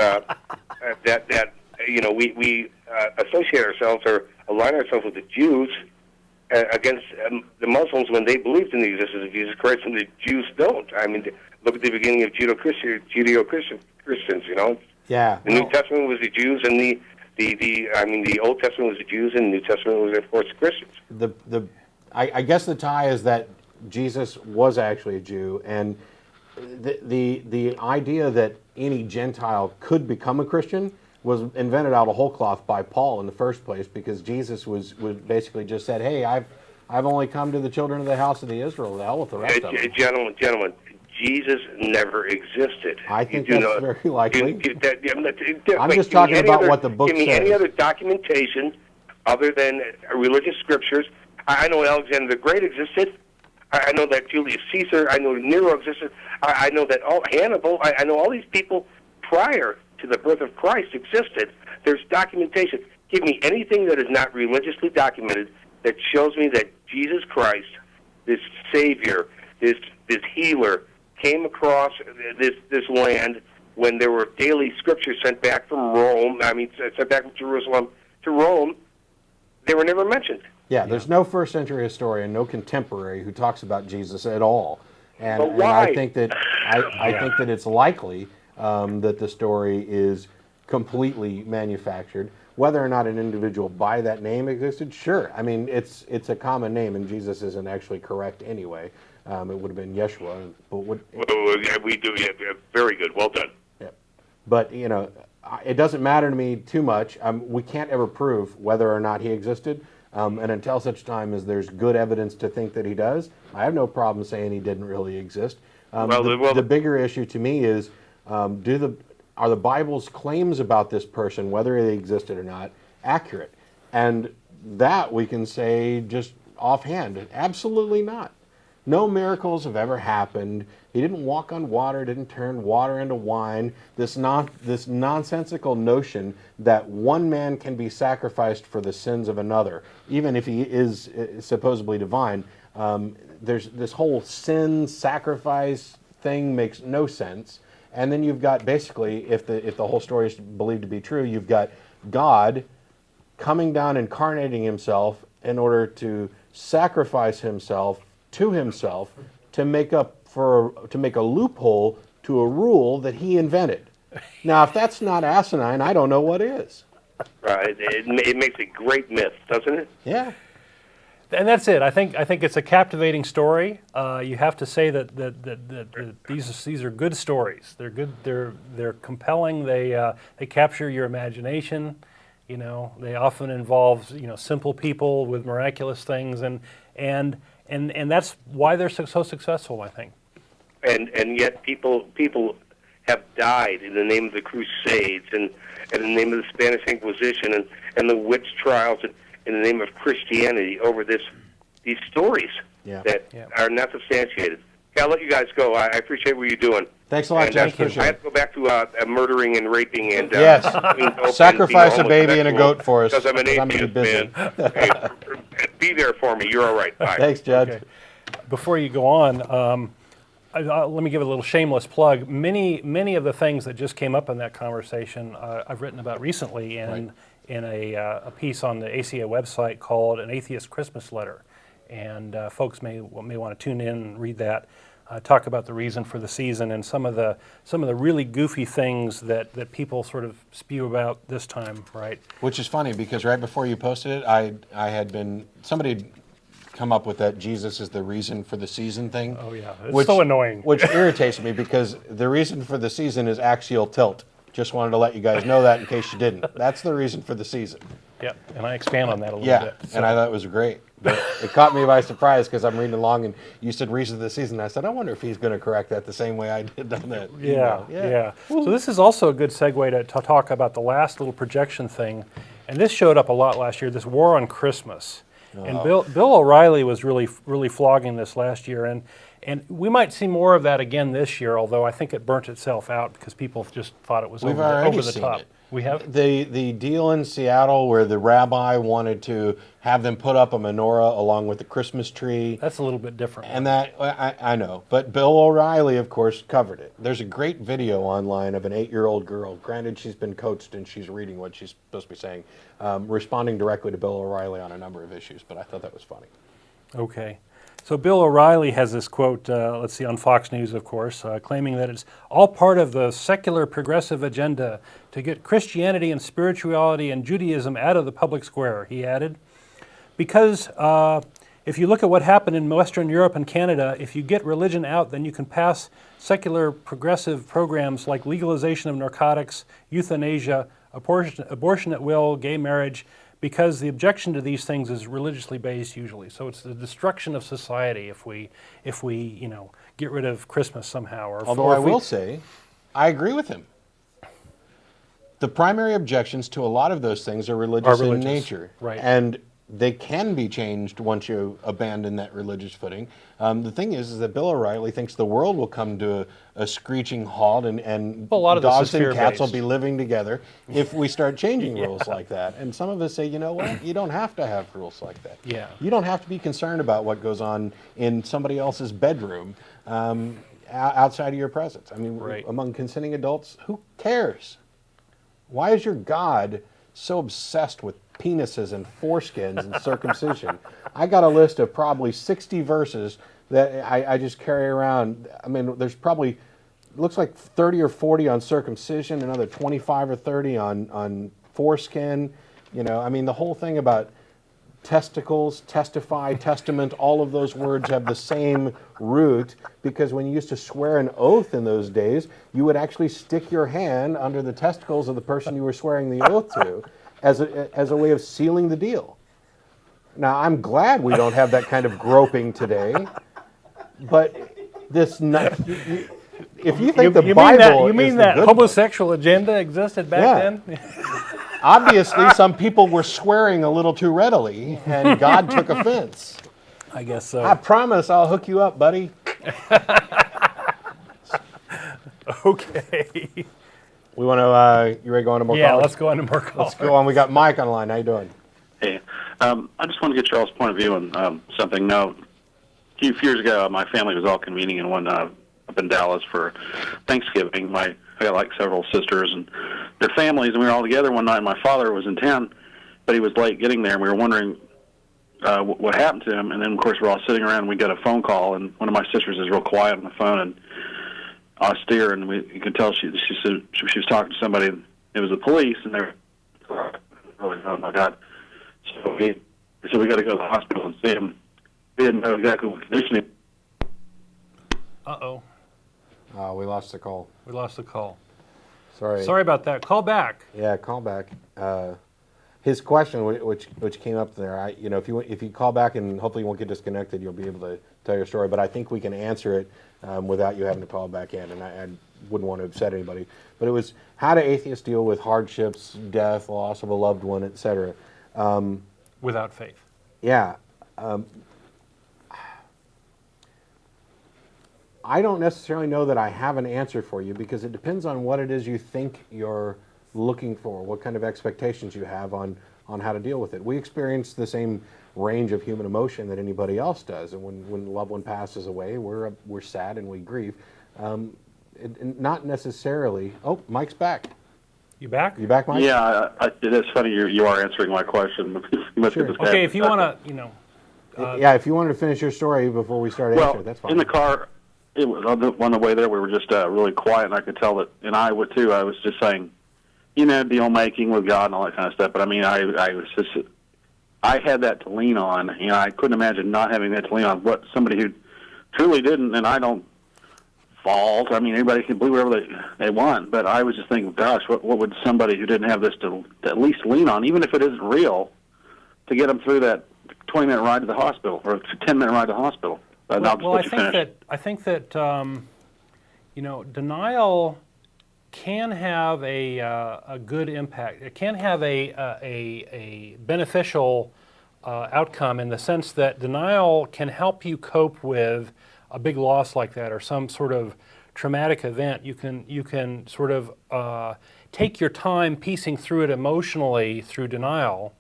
we associate ourselves or align ourselves with the Jews against the Muslims when they believed in the existence of Jesus Christ, and the Jews don't. I mean, look at the beginning of Judeo-Christians. You know, Yeah. the New Testament was the Jews, and the Old Testament was the Jews, and the New Testament was, of course, the Christians. I guess the tie is that Jesus was actually a Jew, and the idea that any Gentile could become a Christian was invented out of whole cloth by Paul in the first place, because Jesus was basically just said, "Hey, I've only come to the children of the house of the Israel. The hell with the rest of them." Gentlemen, Jesus never existed. I think that's very likely. I'm Wait, just talking about other, what the book give me says. any other documentation other than religious scriptures. I know Alexander the Great existed. I know that Julius Caesar. I know Nero existed. I know that Hannibal. I know all these people prior to the birth of Christ existed. There's documentation. Give me anything that is not religiously documented that shows me that Jesus Christ, this Savior, this healer, came across this land when there were daily scriptures sent back from Rome. Sent back from Jerusalem to Rome. They were never mentioned. Yeah, there's no first century historian, no contemporary who talks about Jesus at all. And, But and why? I think that I think that it's likely that the story is completely manufactured. Whether or not an individual by that name existed, sure. I mean, it's a common name, and Jesus isn't actually correct anyway. It would have been Yeshua, but We do. Yeah, very good. Well done. yeah. But it doesn't matter to me too much. We can't ever prove whether or not he existed. And until such time as there's good evidence to think that he does, I have no problem saying he didn't really exist. The bigger issue to me is, are the Bible's claims about this person, whether they existed or not, accurate? And that we can say just offhand, absolutely not. No miracles have ever happened. He didn't walk on water, didn't turn water into wine. This nonsensical notion that one man can be sacrificed for the sins of another, even if he is supposedly divine. There's this whole sin sacrifice thing makes no sense. And then you've got basically, if the whole story is believed to be true, you've got God coming down, incarnating himself in order to sacrifice himself to himself to make a loophole to a rule that he invented. Now, if that's not asinine, I don't know what is. It makes a great myth, doesn't it? Yeah. And that's it. I think it's a captivating story. You have to say that these are good stories. They're good. They're compelling. They capture your imagination. They often involve simple people with miraculous things, and that's why they're so successful, I think. And yet people have died in the name of the Crusades and in the name of the Spanish Inquisition and the witch trials and in the name of Christianity over these stories that are not substantiated. Okay, I'll let you guys go. I appreciate what you're doing. Thanks a lot, Jeff. I have to go back to murdering and raping and yes, sacrifice and a baby and a goat for us. Because I'm an atheist, man. Hey, be there for me. You're all right. Bye. Thanks, Judge. Okay. Before you go on, let me give a little shameless plug. Many of the things that just came up in that conversation, I've written about recently in a piece on the ACA website called "An Atheist Christmas Letter," and folks may want to tune in and read that. Talk about the reason for the season and some of the really goofy things that people sort of spew about this time, right? Which is funny because right before you posted it, somebody had come up with that Jesus is the reason for the season thing. Oh yeah, it's so annoying. Which irritates me because the reason for the season is axial tilt. Just wanted to let you guys know that in case you didn't. That's the reason for the season. Yeah, and I expand on that a little bit. Yeah, and I thought it was great. But it caught me by surprise because I'm reading along and you said reason for the season. I said, I wonder if he's going to correct that the same way I did on that. Yeah. So this is also a good segue to talk about the last little projection thing. And this showed up a lot last year, this war on Christmas. And Bill O'Reilly was really flogging this last year. And we might see more of that again this year, although I think it burnt itself out because people just thought it was over the top. It. We have the deal in Seattle where the rabbi wanted to have them put up a menorah along with the Christmas tree. That's a little bit different. And that I know, but Bill O'Reilly, of course, covered it. There's a great video online of an 8-year-old girl. Granted, she's been coached and she's reading what she's supposed to be saying, responding directly to Bill O'Reilly on a number of issues. But I thought that was funny. Okay. So Bill O'Reilly has this quote, let's see, on Fox News, of course, claiming that it's all part of the secular progressive agenda to get Christianity and spirituality and Judaism out of the public square. He added, because if you look at what happened in Western Europe and Canada, if you get religion out, then you can pass secular progressive programs like legalization of narcotics, euthanasia, abortion at will, gay marriage, because the objection to these things is religiously based usually. So it's the destruction of society if we get rid of Christmas somehow. Although I will say, I agree with him. The primary objections to a lot of those things are religious in nature. Right. And they can be changed once you abandon that religious footing. The thing is that Bill O'Reilly thinks the world will come to a screeching halt and Well, a lot of this dogs is and cats will fear-based. be living together if we start changing rules like that. And some of us say, you know what? You don't have to have rules like that. Yeah. You don't have to be concerned about what goes on in somebody else's bedroom outside of your presence. I mean, Right. among consenting adults, who cares? Why is your God so obsessed with penises and foreskins and circumcision? I got a list of probably 60 verses that I just carry around. I mean, there's probably, looks like 30 or 40 on circumcision, another 25 or 30 on foreskin. You know, I mean, the whole thing about testicles, testify, testament, all of those words have the same root, because when you used to swear an oath in those days, you would actually stick your hand under the testicles of the person you were swearing the oath to as a way of sealing the deal. Now, I'm glad we don't have that kind of groping today, but this, if you think the Bible you mean is that the good book, homosexual agenda existed back then? obviously some people were swearing a little too readily, and God took offense. I guess so. I promise I'll hook you up, buddy. Okay. We want to, you ready to go on to more Yeah, callers? let's go on to more calls. Let's go on. We got Mike on the line. How you doing? Hey, I just want to get y'all's point of view on something. Now, a few years ago, my family was all convening in one up in Dallas for Thanksgiving. I got like several sisters and their families, and we were all together one night. My father was in town, but he was late getting there, and we were wondering what happened to him. And then, of course, we're all sitting around, and we got a phone call, and one of my sisters is real quiet on the phone and austere, and you could tell she said she was talking to somebody. It was the police, and they were really, oh my God. So we said we got to go to the hospital and see him. We didn't know exactly what condition he. Uh-oh. We lost the call. We lost the call. Sorry. Sorry about that. Call back. Yeah, call back. His question, which came up there, if you call back and hopefully you won't get disconnected, you'll be able to tell your story. But I think we can answer it without you having to call back in, and I wouldn't want to upset anybody. But it was, how do atheists deal with hardships, death, loss of a loved one, etc. Without faith. Yeah. I don't necessarily know that I have an answer for you, because it depends on what it is you think you're looking for, what kind of expectations you have on how to deal with it. We experience the same range of human emotion that anybody else does, and when a loved one passes away, we're sad and we grieve. Not necessarily. Oh, Mike's back. You back? You back, Mike? Yeah, it is funny you are answering my question. You must Sure. get this Okay, if you want to, Yeah, if you wanted to finish your story before we start answering, that's fine. in the car, it was on the way there. We were just really quiet, and I could tell that, and I would too. I was just saying, deal making with God and all that kind of stuff. But I mean, I was just, I had that to lean on. I couldn't imagine not having that to lean on. What somebody who truly didn't, and I don't fault. I mean, everybody can believe whatever they want. But I was just thinking, gosh, what would somebody who didn't have this to at least lean on, even if it isn't real, to get them through that 20-minute ride to the hospital or 10-minute ride to the hospital? well, I think that denial can have a good impact. It can have a beneficial outcome, in the sense that denial can help you cope with a big loss like that, or some sort of traumatic event. You can sort of take your time piecing through it emotionally through denial,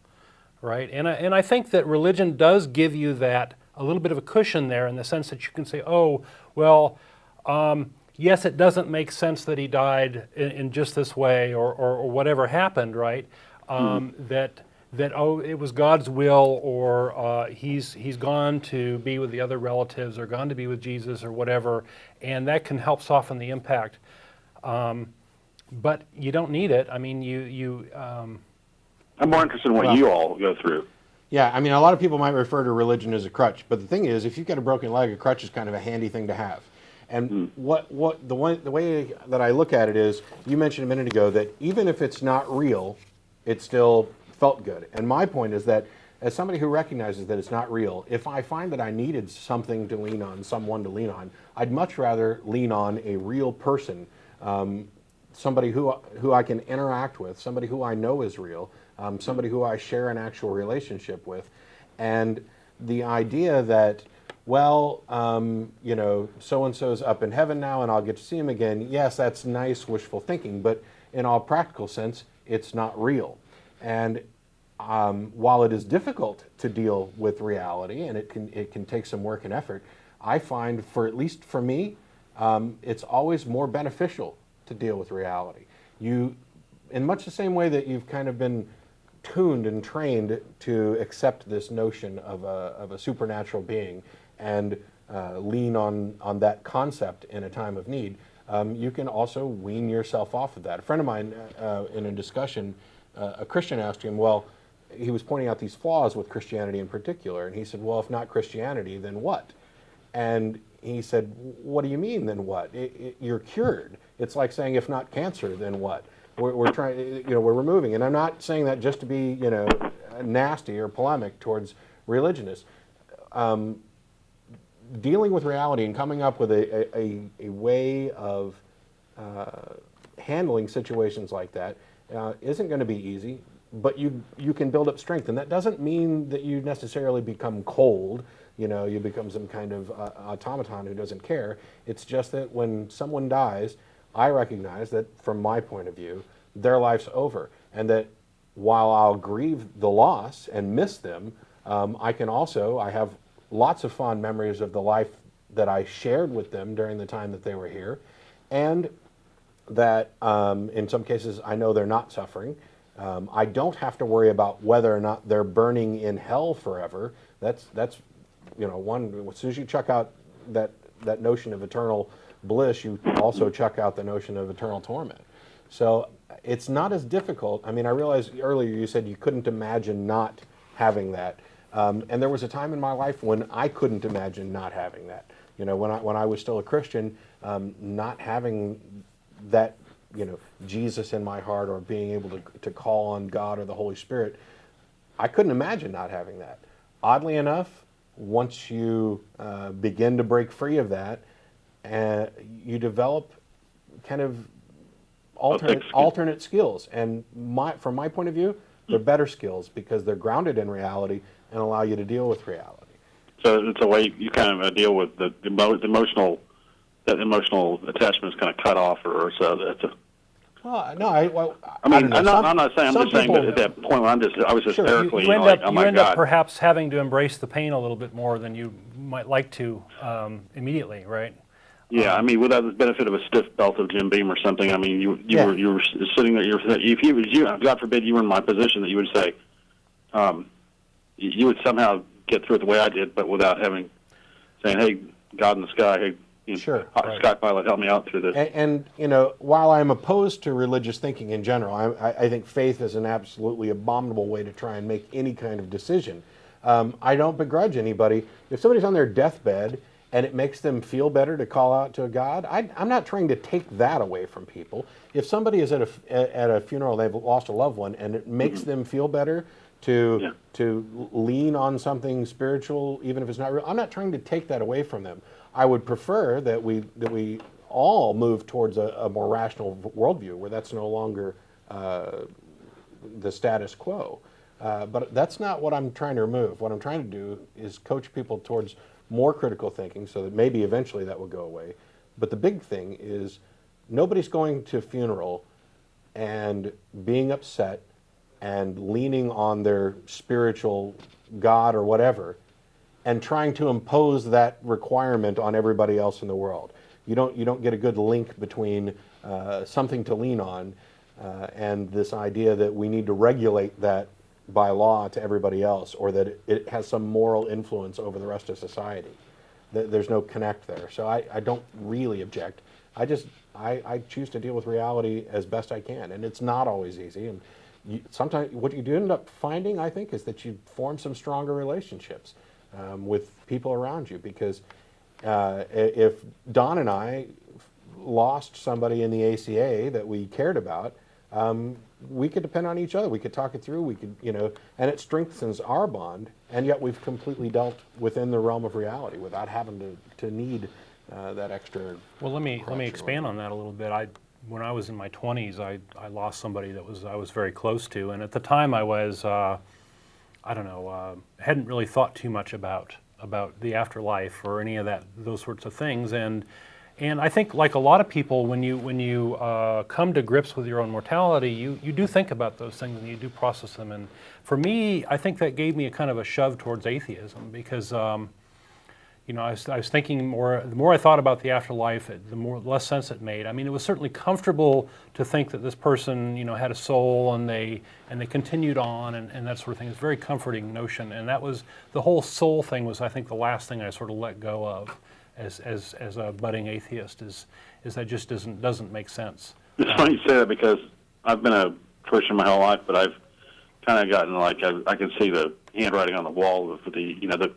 right? And I think that religion does give you that, a little bit of a cushion there, in the sense that you can say, oh, well, yes, it doesn't make sense that he died in just this way, or whatever happened, right? that, oh, it was God's will, or he's gone to be with the other relatives, or gone to be with Jesus, or whatever, and that can help soften the impact. But you don't need it. I mean, I'm more interested in what you all go through. Yeah, I mean, a lot of people might refer to religion as a crutch, but the thing is, if you've got a broken leg, a crutch is kind of a handy thing to have. And the way that I look at it is, you mentioned a minute ago that even if it's not real, it still felt good. And my point is that, as somebody who recognizes that it's not real, if I find that I needed something to lean on, someone to lean on, I'd much rather lean on a real person, somebody who I can interact with, somebody who I know is real, somebody who I share an actual relationship with. And the idea that, well, so-and-so's up in heaven now and I'll get to see him again, yes, that's nice wishful thinking, but in all practical sense, it's not real. And while it is difficult to deal with reality, and it can take some work and effort, I find, at least for me, it's always more beneficial to deal with reality. In much the same way that you've kind of been tuned and trained to accept this notion of a supernatural being and lean on that concept in a time of need, you can also wean yourself off of that. A friend of mine, in a discussion, a Christian asked him, well, he was pointing out these flaws with Christianity in particular, and he said, well, if not Christianity, then what? And he said, what do you mean, then what? You're cured. It's like saying, if not cancer, then what? We're trying, we're removing. And I'm not saying that just to be, nasty or polemic towards religionists. Dealing with reality and coming up with a way of handling situations like that isn't going to be easy, but you can build up strength. And that doesn't mean that you necessarily become cold, you become some kind of automaton who doesn't care. It's just that when someone dies, I recognize that from my point of view, their life's over. And that while I'll grieve the loss and miss them, I have lots of fond memories of the life that I shared with them during the time that they were here. And that in some cases I know they're not suffering. I don't have to worry about whether or not they're burning in hell forever. That's one, as soon as you chuck out that notion of eternal bliss, you also chuck out the notion of eternal torment. So it's not as difficult. I mean, I realized earlier you said you couldn't imagine not having that. And there was a time in my life when I couldn't imagine not having that. When I was still a Christian, not having that, Jesus in my heart, or being able to call on God or the Holy Spirit, I couldn't imagine not having that. Oddly enough, once you begin to break free of that, you develop kind of alternate skills. And from my point of view, they're better skills because they're grounded in reality and allow you to deal with reality. So it's a way you kind of deal with the emotional attachment is kind of cut off, or so. That's a. Well, no, I'm not saying. I'm just saying that at that point when I was hysterically, you end like, up, oh my end God. up perhaps having to embrace the pain a little bit more than you might like to immediately, right? Yeah, I mean, without the benefit of a stiff belt of Jim Beam or something, I mean, you were sitting there. If you, God forbid, you were in my position, that you would say, you would somehow get through it the way I did, but without saying, "Hey, God in the sky, hey, Sure, Sky Pilot, help me out through this." And while I'm opposed to religious thinking in general, I think faith is an absolutely abominable way to try and make any kind of decision. I don't begrudge anybody if somebody's on their deathbed and it makes them feel better to call out to a God. I'm not trying to take that away from people. If somebody is at a funeral, they've lost a loved one, and it makes them feel better to lean on something spiritual, even if it's not real, I'm not trying to take that away from them. I would prefer that we all move towards a more rational worldview where that's no longer the status quo. But that's not what I'm trying to remove. What I'm trying to do is coach people towards more critical thinking so that maybe eventually that will go away. But the big thing is nobody's going to a funeral and being upset and leaning on their spiritual God or whatever and trying to impose that requirement on everybody else in the world. You don't get a good link between something to lean on and this idea that we need to regulate that by law to everybody else, or that it has some moral influence over the rest of society. There's no connect there. So I don't really object. I choose to deal with reality as best I can, and it's not always easy. And sometimes what you do end up finding, I think, is that you form some stronger relationships with people around you, because if Don and I lost somebody in the ACA that we cared about, we could depend on each other. We could talk it through. We could, and it strengthens our bond. And yet we've completely dealt within the realm of reality without having to need that extra. Well, let me expand on that a little bit. When I was in my 20s, I lost somebody that I was very close to, and at the time I was, hadn't really thought too much about the afterlife or any of those sorts of things, and I think, like a lot of people, when you come to grips with your own mortality, you do think about those things and you do process them. And for me, I think that gave me a kind of a shove towards atheism, because I was thinking more. The more I thought about the afterlife, the less sense it made. I mean, it was certainly comfortable to think that this person, had a soul and they continued on and that sort of thing. It's a very comforting notion, and that was the whole soul thing. Was, I think, the last thing I sort of let go of as a budding atheist, is that just doesn't make sense. It's funny you say that, because I've been a Christian my whole life, but I've kind of gotten, like, I can see the handwriting on the wall of the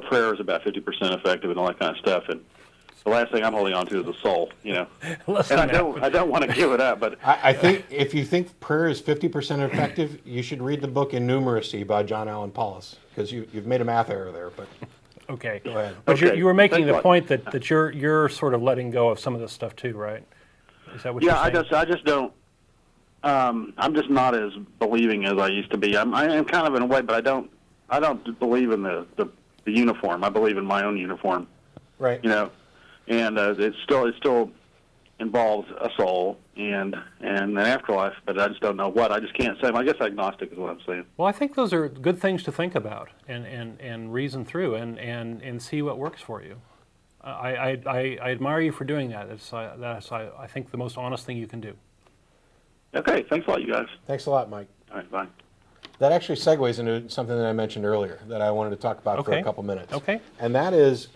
prayer is about 50% effective and all that kind of stuff, and the last thing I'm holding on to is the soul, And I don't want to give it up, but I think if you think prayer is 50% effective, you should read the book In Numeracy by John Allen Paulus, because you've made a math error there. But okay, go ahead. But okay. you were making Thanks the point that you're sort of letting go of some of this stuff too, right? Is that what you're saying? I just don't. I'm just not as believing as I used to be. I am kind of, in a way, but I don't believe in the uniform. I believe in my own uniform. Right. And it still involves a soul and an afterlife, but I just don't know what. I just can't say. I guess agnostic is what I'm saying. Well, I think those are good things to think about and reason through and see what works for you. I admire you for doing that. That's I think the most honest thing you can do. Okay, thanks a lot, you guys. Thanks a lot, Mike. All right, bye. That actually segues into something that I mentioned earlier that I wanted to talk about for a couple minutes. Okay. And that is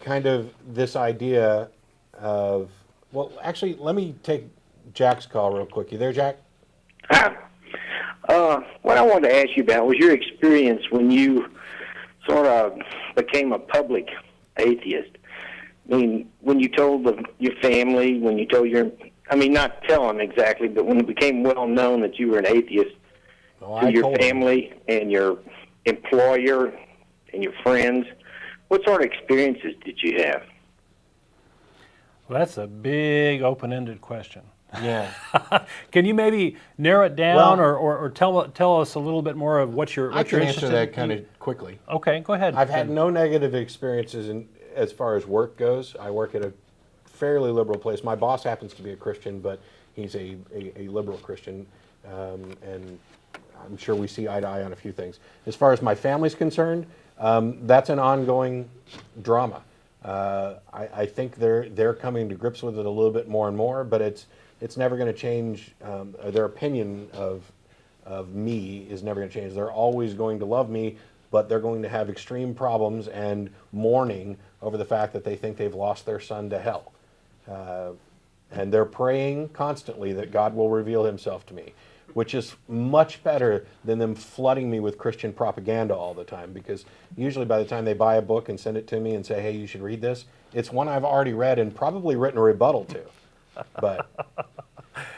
kind of this idea of, well, actually, let me take Jack's call real quick. You there, Jack? What I wanted to ask you about was your experience when you sort of became a public atheist. I mean, when you told your family, when you told not tell them exactly, but when it became well known that you were an atheist, to your family and your employer and your friends, what sort of experiences did you have? Well, that's a big open-ended question. Yeah. Can you maybe narrow it down, or tell us a little bit more of what you're I can interested answer that in? kind of quickly. Okay, go ahead. I've had no negative experiences as far as work goes. I work at a fairly liberal place. My boss happens to be a Christian, but he's a liberal Christian, and I'm sure we see eye to eye on a few things. As far as my family's concerned, that's an ongoing drama. I think they're coming to grips with it a little bit more and more, but it's never going to change. Their opinion of me is never going to change. They're always going to love me, but they're going to have extreme problems and mourning over the fact that they think they've lost their son to hell. And they're praying constantly that God will reveal himself to me, which is much better than them flooding me with Christian propaganda all the time, because usually by the time they buy a book and send it to me and say, hey, you should read this, it's one I've already read and probably written a rebuttal to. But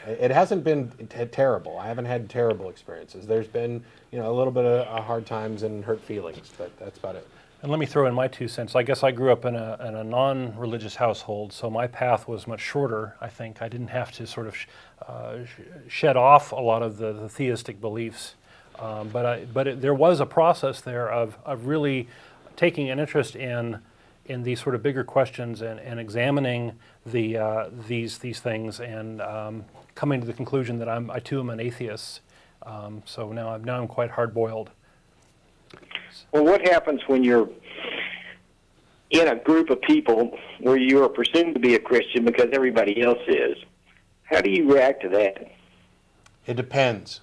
it hasn't been terrible. I haven't had terrible experiences. There's been, a little bit of hard times and hurt feelings, but that's about it. And let me throw in my 2 cents. I guess I grew up in a non-religious household, so my path was much shorter, I think. I didn't have to sort of shed off a lot of the theistic beliefs. But there was a process there of really taking an interest in these sort of bigger questions and examining these things and coming to the conclusion that I too am an atheist. So now I'm quite hard-boiled. Well, what happens when you're in a group of people where you are presumed to be a Christian because everybody else is? How do you react to that? It depends.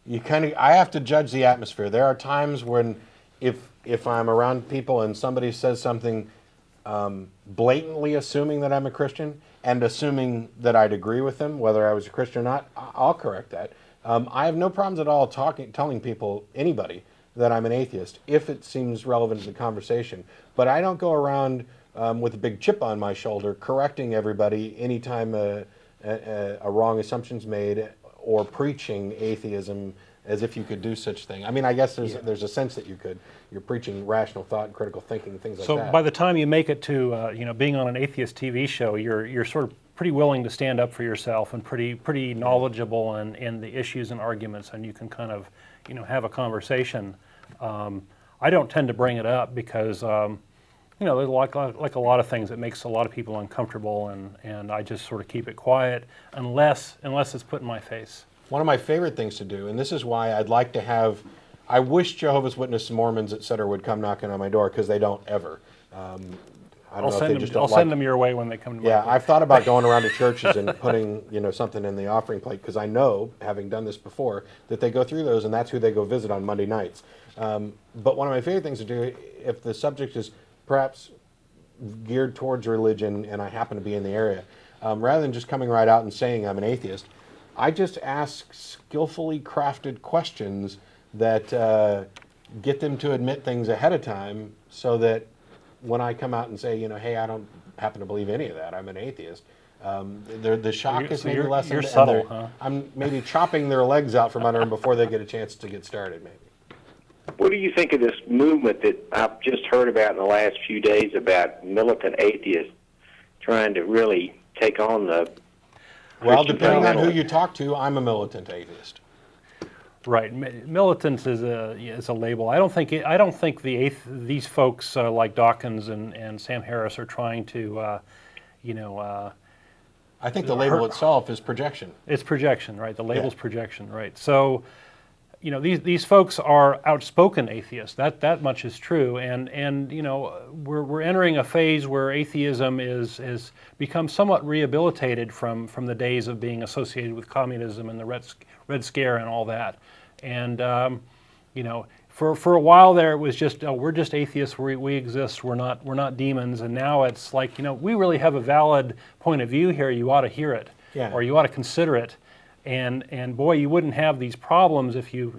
I have to judge the atmosphere. There are times when if I'm around people and somebody says something blatantly assuming that I'm a Christian and assuming that I'd agree with them, whether I was a Christian or not, I'll correct that. I have no problems at all telling people, anybody, that I'm an atheist if it seems relevant to the conversation. But I don't go around with a big chip on my shoulder correcting everybody anytime a wrong assumption's made or preaching atheism as if you could do such thing. I mean, I guess there's a sense that you could. You're preaching rational thought and critical thinking, things like that. So by the time you make it to being on an atheist TV show, you're sort of pretty willing to stand up for yourself and pretty knowledgeable in the issues and arguments, and you can kind of have a conversation. I don't tend to bring it up because there's like a lot of things that makes a lot of people uncomfortable, and I just sort of keep it quiet unless it's put in my face. One of my favorite things to do, and this is why I'd like to have, I wish Jehovah's Witnesses, Mormons, etc. would come knocking on my door, because they don't ever. I'll send them your way when they come to my Yeah, place. I've thought about going around to churches and putting something in the offering plate, because I know, having done this before, that they go through those, and that's who they go visit on Monday nights. But one of my favorite things to do, if the subject is perhaps geared towards religion and I happen to be in the area, rather than just coming right out and saying I'm an atheist, I just ask skillfully crafted questions that get them to admit things ahead of time, so that when I come out and say, hey, I don't happen to believe any of that, I'm an atheist, the shock is maybe lessened. You're subtle, huh? I'm maybe chopping their legs out from under them before they get a chance to get started, maybe. What do you think of this movement that I've just heard about in the last few days about militant atheists trying to really take on the Well, Christian depending on who fundamental- you talk to, I'm a militant atheist. Right, militant is a label. I don't think these folks like Dawkins and Sam Harris are trying to, I think the label itself is projection. It's projection, right? The label's projection, right? So, these folks are outspoken atheists. That much is true, and we're entering a phase where atheism is become somewhat rehabilitated from the days of being associated with communism and the Red Scare and all that. And for a while there, it was just we're just atheists. We exist. We're not demons. And now it's like we really have a valid point of view here. You ought to hear it, or you ought to consider it. And boy, you wouldn't have these problems if you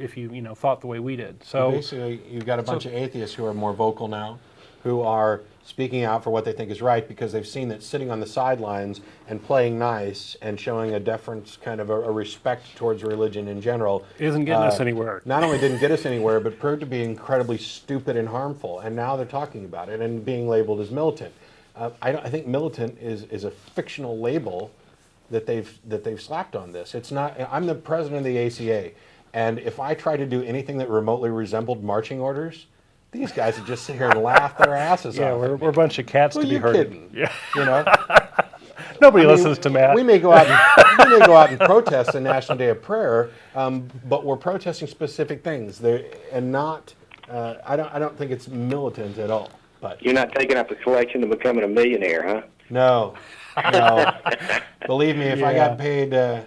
thought the way we did. So basically, you've got a bunch of atheists who are more vocal now, who are speaking out for what they think is right, because they've seen that sitting on the sidelines and playing nice and showing a deference, kind of a respect towards religion in general, isn't getting us anywhere. Not only didn't get us anywhere, but proved to be incredibly stupid and harmful. And now they're talking about it and being labeled as militant. I think militant is a fictional label that they've slapped on this. It's not. I'm the president of the ACA, and if I try to do anything that remotely resembled marching orders, these guys would just sit here and laugh their asses off. Yeah, we're a bunch of cats Who to are be you herded. kidding? Yeah. Nobody listens to Matt. We may go out and protest the National Day of Prayer, but we're protesting specific things. And not. I don't think it's militant at all. But You're not taking up a collection and becoming a millionaire, huh? No. Believe me, if I got paid to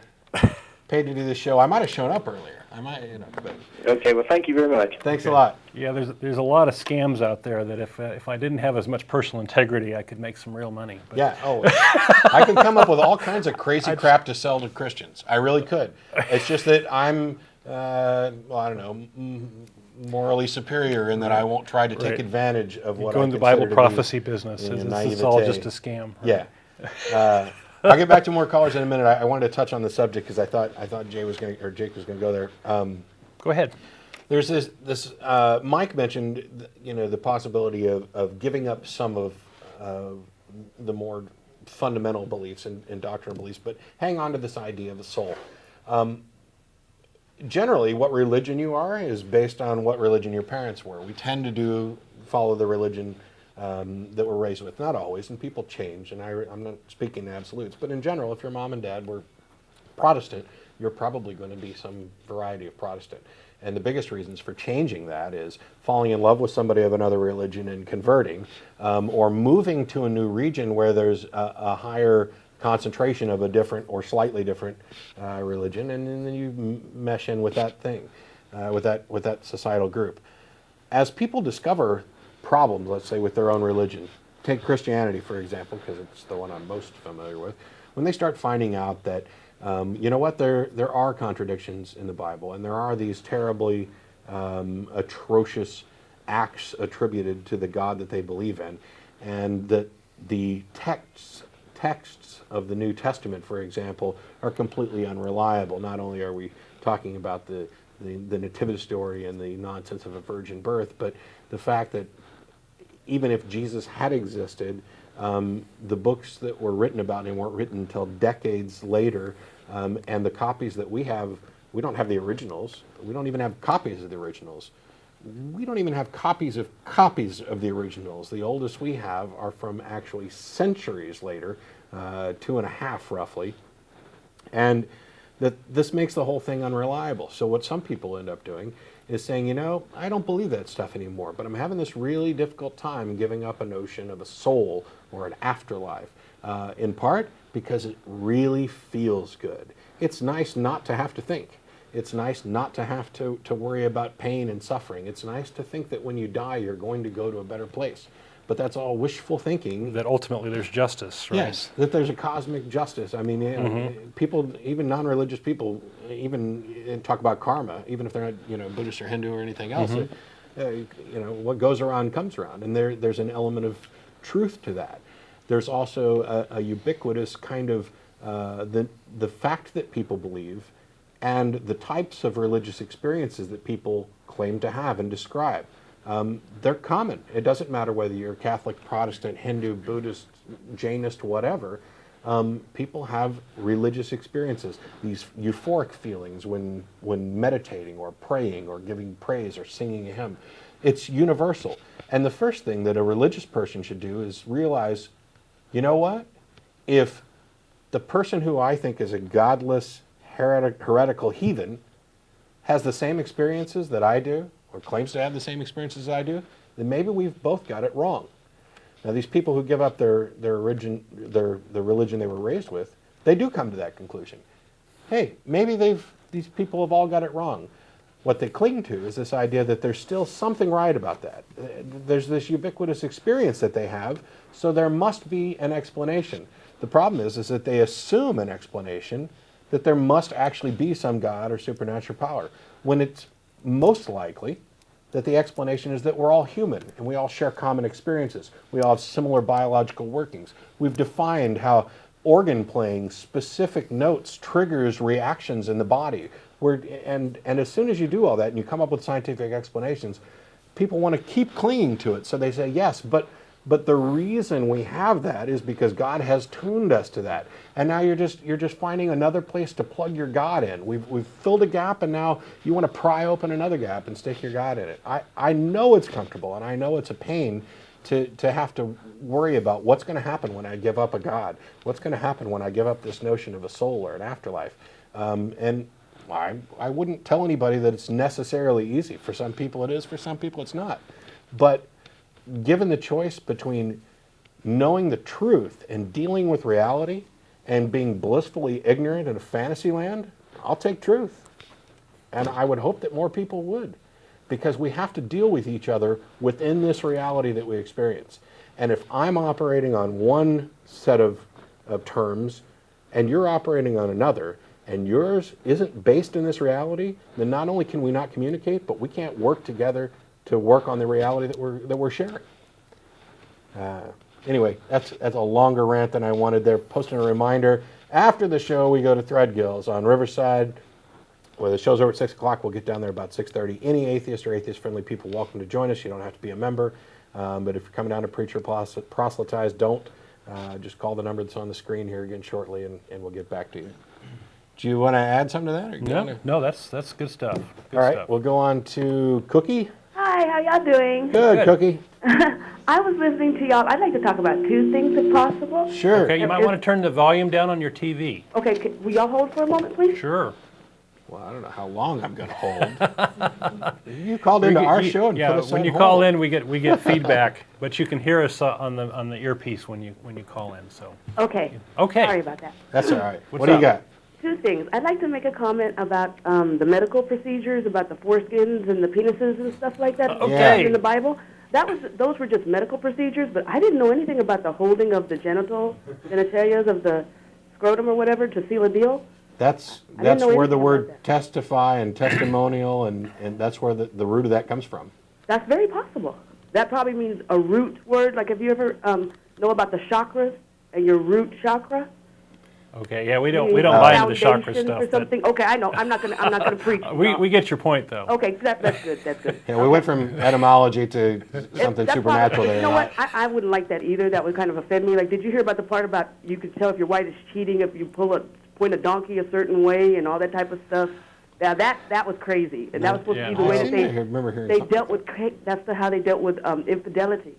do this show, I might have shown up earlier. I might, but Okay, well, thank you very much. thanks a lot. Yeah, there's a lot of scams out there that if I didn't have as much personal integrity, I could make some real money. But Yeah. Oh, I can come up with all kinds of crazy crap to sell to Christians. I really could. It's just that I'm, I don't know, morally superior in that I won't try to take advantage of what go I in the consider Bible to be, prophecy business. It's all just a scam. Right? Yeah. I'll get back to more callers in a minute. I wanted to touch on the subject because I thought Jake was going to go there. Go ahead. There's this Mike mentioned the possibility of giving up some of the more fundamental beliefs and doctrinal beliefs, but hang on to this idea of a soul. Generally, what religion you are is based on what religion your parents were. We tend to follow the religion that we're raised with. Not always, and people change, and I'm not speaking in absolutes, but in general, if your mom and dad were Protestant, you're probably going to be some variety of Protestant. And the biggest reasons for changing that is falling in love with somebody of another religion and converting, or moving to a new region where there's a higher concentration of a different or slightly different religion, and then you mesh in with that thing, with that societal group. As people discover problems, let's say with their own religion, take Christianity for example, because it's the one I'm most familiar with. When they start finding out that you know what, there are contradictions in the Bible, and there are these terribly atrocious acts attributed to the God that they believe in, and that the texts of the New Testament, for example, are completely unreliable. Not only are we talking about the nativity story and the nonsense of a virgin birth, but the fact that even if Jesus had existed, the books that were written about him weren't written until decades later, and the copies that we have, we don't have the originals. We don't even have copies of the originals. We don't even have copies of the originals. The oldest we have are from actually centuries later, 2.5 roughly, and this makes the whole thing unreliable. So what some people end up doing is saying, you know, I don't believe that stuff anymore, but I'm having this really difficult time giving up a notion of a soul or an afterlife, in part because it really feels good. It's nice not to have to think. It's nice not to have to worry about pain and suffering. It's nice to think that when you die, you're going to go to a better place. But that's all wishful thinking. That ultimately there's justice, right? Yes, that there's a cosmic justice. I mean, you know, people, even non-religious people, even talk about karma, even if they're not, you know, Buddhist or Hindu or anything else. You know, what goes around comes around, and there's an element of truth to that. There's also a ubiquitous kind of the fact that people believe, and the types of religious experiences that people claim to have and describe. They're common. It doesn't matter whether you're Catholic, Protestant, Hindu, Buddhist, Jainist, whatever. People have religious experiences, these euphoric feelings when meditating or praying or giving praise or singing a hymn. It's universal. And the first thing that a religious person should do is realize, you know what? If the person who I think is a godless, heretical heathen has the same experiences that I do, or claims to have the same experiences as I do, then maybe we've both got it wrong. Now, these people who give up the religion they were raised with, they do come to that conclusion. Hey, maybe these people have all got it wrong. What they cling to is this idea that there's still something right about that. There's this ubiquitous experience that they have, so there must be an explanation. The problem is that they assume an explanation that there must actually be some God or supernatural power, when it's most likely that the explanation is that we're all human and we all share common experiences. We all have similar biological workings. We've defined how organ playing specific notes triggers reactions in the body. And as soon as you do all that and you come up with scientific explanations, people want to keep clinging to it. So they say, yes, but the reason we have that is because God has tuned us to that. And now you're just finding another place to plug your God in. We've filled a gap, and now you want to pry open another gap and stick your God in it. I know it's comfortable, and I know it's a pain to have to worry about what's going to happen when I give up a God. What's going to happen when I give up this notion of a soul or an afterlife? And I wouldn't tell anybody that it's necessarily easy. For some people it is, for some people it's not. But given the choice between knowing the truth and dealing with reality and being blissfully ignorant in a fantasy land, I'll take truth. And I would hope that more people would, because we have to deal with each other within this reality that we experience. And if I'm operating on one set of terms and you're operating on another, and yours isn't based in this reality, then not only can we not communicate, but we can't work together to work on the reality that we're sharing. Anyway, that's a longer rant than I wanted there. Posting a reminder, after the show we go to Threadgills on Riverside, where the show's over at 6 o'clock. We'll get down there about 6:30. Any atheist or atheist-friendly people welcome to join us. You don't have to be a member, but if you're coming down to preach or proselytize, don't. Just call the number that's on the screen here again shortly, and we'll get back to you. Do you want to add something to that? Or No, that's good stuff. Good All right, stuff. we'll go on to Cookie. Hi, how y'all doing? Good, Cookie. I was listening to y'all. I'd like to talk about two things if possible. Sure. Okay, you might want to turn the volume down on your TV. Okay, will y'all hold for a moment, please? Sure. Well, I don't know how long I'm going to hold. You called into our show and yeah, put us when on you hold. call in, we get feedback, but you can hear us on the earpiece when you call in. So Okay. Okay. Sorry about that. That's all right. What's What do you up? got? Two things. I'd like to make a comment about the medical procedures, about the foreskins and the penises and stuff like that. Okay. In the Bible. Those were just medical procedures, but I didn't know anything about the holding of the genitalias of the scrotum or whatever to seal a deal. That's know where anything the about word that. testify and testimonial and that's where the root of that comes from. That's very possible. That probably means a root word. Like, have you ever know about the chakras and your root chakra? Okay, yeah, we don't buy into the chakra Foundations stuff. or something. Okay, I know. I'm not gonna preach. We get your point though. Okay, that's good. That's good. Yeah, we went from etymology to something That's supernatural probably, there. you know what? I wouldn't like that either. That would kind of offend me. Like, did you hear about the part about you could tell if your wife is cheating if you point a donkey a certain way and all that type of stuff? Now that was crazy, and that was supposed to be the I way that seem to remember hearing they something. dealt with. That's how they dealt with infidelity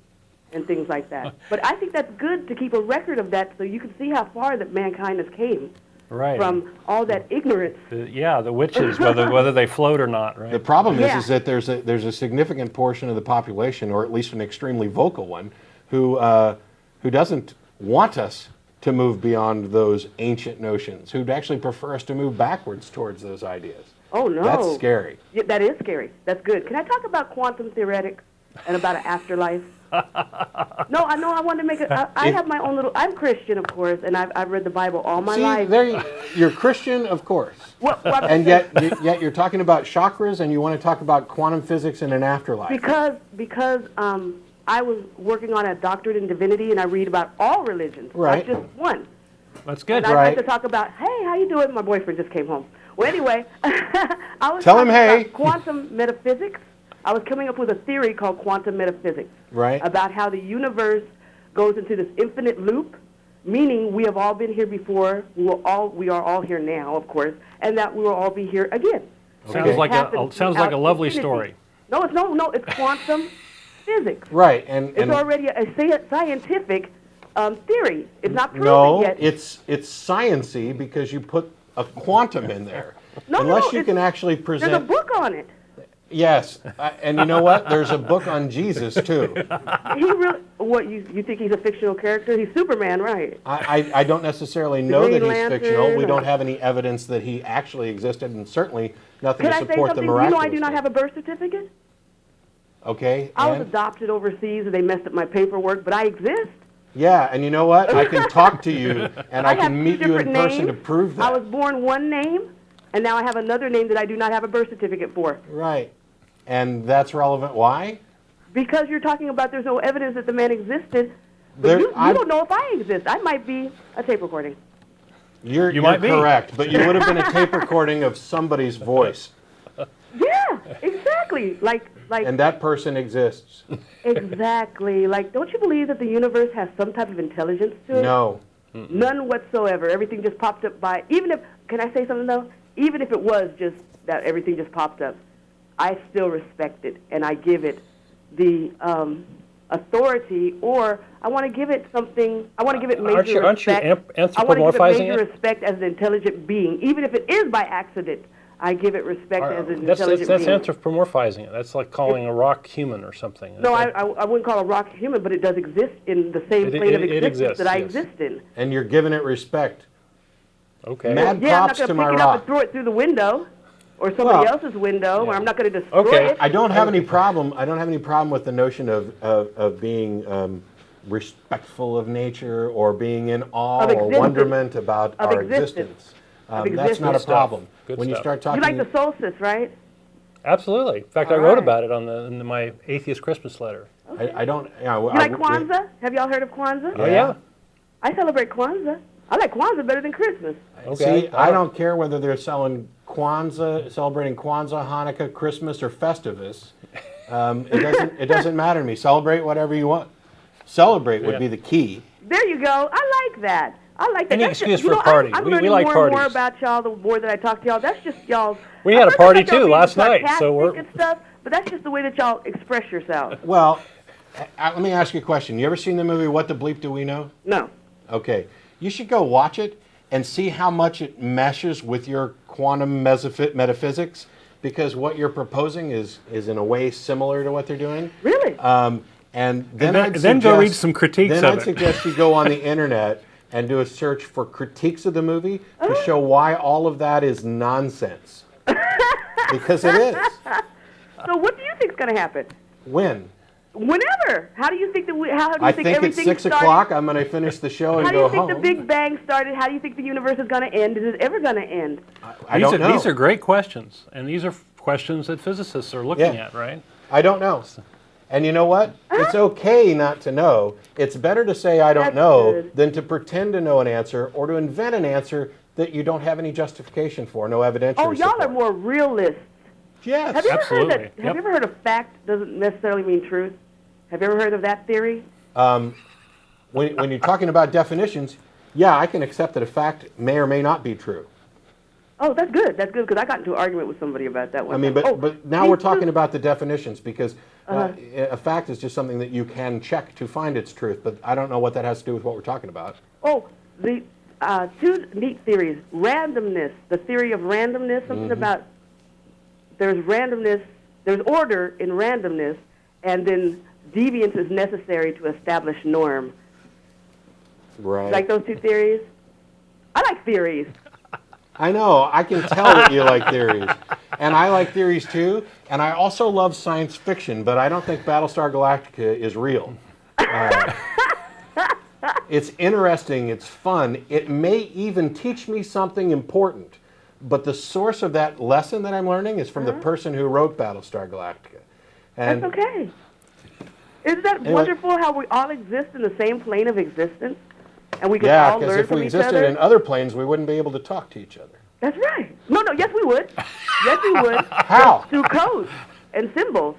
and things like that. But I think that's good to keep a record of that, so you can see how far that mankind has came Right. from all that ignorance. The witches, whether they float or not, right? The problem Yeah. is that there's a significant portion of the population, or at least an extremely vocal one, who doesn't want us to move beyond those ancient notions, who'd actually prefer us to move backwards towards those ideas. Oh no, That's scary. Yeah, that is scary. That's good. Can I talk about quantum theoretics and about an afterlife? No, I know. I wanted to make it. I have my own little. I'm Christian, of course, and I've read the Bible all my See, life. you're Christian, of course, What, and yet you're talking about chakras, and you want to talk about quantum physics and an afterlife. because I was working on a doctorate in divinity, and I read about all religions, Right. not just one. That's good. And I Right. like to talk about, hey, how you doing? My boyfriend just came home. Well, anyway, I was Tell him, talking hey. about quantum metaphysics. I was coming up with a theory called quantum metaphysics. Right. About how the universe goes into this infinite loop, meaning we have all been here before, we are all here now, of course, and that we will all be here again. Sounds like Happens sounds like a throughout lovely infinity. story. No, it's quantum physics. Right, and It's already a scientific theory. It's not proven no, yet. it's sciency because you put a quantum in there. No, Unless you it's- can actually There's a present. book on it. Yes, and you know what? There's a book on Jesus too. He really. What you think he's a fictional character? He's Superman, right? I don't necessarily know that Green he's Lantern, fictional. We or- don't have any evidence that he actually existed, and certainly nothing Can to I say support the something? You miraculous. know I do not have a birth certificate. Okay, I was and adopted overseas, and they messed up my paperwork, but I exist. yeah, and you know what? I can talk to you, and I have can two meet you in different person to names. prove that. I was born one name, and now I have another name that I do not have a birth certificate for. Right, and that's relevant. Why? Because you're talking about there's no evidence that the man existed. But There- you I'm- don't know if I exist. I might be a tape recording. You're might be. correct, but you would have been a tape recording of somebody's voice, Yeah, exactly. Like and that person exists. exactly. Like, don't you believe that the universe has some type of intelligence to it? No. None whatsoever. Everything just popped up by. Even if, can I say something though? Even if it was just that everything just popped up, I still respect it and I give it the authority, or I want to give it something. I want to give it major Aren't you respect. I want to give it anthropomorphizing major it? respect as an intelligent being, even if it is by accident. I give it respect as an That's intelligent being. anthropomorphizing it. That's like calling a rock human or something. No, I wouldn't call a rock human, but it does exist in the same plane of it existence exists, that I yes. exist in. And you're giving it respect. Okay. Mad Yeah, I'm not props going to to my pick it up rock. and throw it through the window or somebody Well, else's window, or I'm not going to destroy Okay, it. I don't have any problem. I don't have any problem with the notion of being respectful of nature or being in awe Of or existence. wonderment about Of our existence. existence. Of That's not existence. a Good stuff. problem. Good When you stuff. start You talking, like the solstice, right? Absolutely. In fact, I All wrote right. about it in my Atheist Christmas letter. I don't. You know, You like Kwanzaa? Have y'all heard of Kwanzaa? Oh, yeah? I celebrate Kwanzaa. I like Kwanzaa better than Christmas. Okay. See, I don't care whether they're selling Kwanzaa, celebrating Kwanzaa, Hanukkah, Christmas, or Festivus. It doesn't matter to me. Celebrate whatever you want. Celebrate would Yeah. be the key. There you go. I like that. I like that. Any That's excuse just, for a you know, party. I'm We learning like more and more parties. about y'all the more that I talk to y'all. That's just y'all. We had a I party, thought y'all too, being last night, so sarcastic we're- and stuff, but that's just the way that y'all express yourselves. Well, let me ask you a question. You ever seen the movie What the Bleep Do We Know? No. Okay. You should go watch it and see how much it meshes with your quantum metaphysics, because what you're proposing is in a way similar to what they're doing. Really? And then go read some critiques Then of I'd it. suggest you go on the internet and do a search for critiques of the movie to show why all of that is nonsense. Because it is. So what do you think's going to happen? When? Whenever. How do you think how do you I think think at everything 6 started? o'clock I'm going to finish the show and How do go you think home. the Big Bang started? How do you think the universe is going to end? Is it ever going to end? I don't know. These are great questions, and these are questions that physicists are looking at, right? I don't know. And you know what? It's okay not to know. It's better to say I don't That's know good. than to pretend to know an answer or to invent an answer that you don't have any justification for, no evidentiary Oh, y'all support. are more realists. Yes. Have you ever Absolutely. heard that? Have you ever heard of fact doesn't necessarily mean truth? Have you ever heard of that theory? When you're talking about definitions, yeah, I can accept that a fact may or may not be true. Oh, that's good. That's good because I got into an argument with somebody about that one. I mean, time. but now we're talking about the definitions because a fact is just something that you can check to find its truth, but I don't know what that has to do with what we're talking about. Oh, the two neat theories. Randomness, the theory of randomness, something about there's randomness, there's order in randomness, and then deviance is necessary to establish norm. Right. Like those two theories? I like theories. I know. I can tell that you like theories. And I like theories too. And I also love science fiction, but I don't think Battlestar Galactica is real. It's interesting. It's fun. It may even teach me something important. But the source of that lesson that I'm learning is from the person who wrote Battlestar Galactica. And That's okay. Isn't that wonderful how we all exist in the same plane of existence? And we can yeah, all because learn if from we each existed other? in other planes, we wouldn't be able to talk to each other. That's right. No, yes, we would. Yes, we would. How? Through codes and symbols.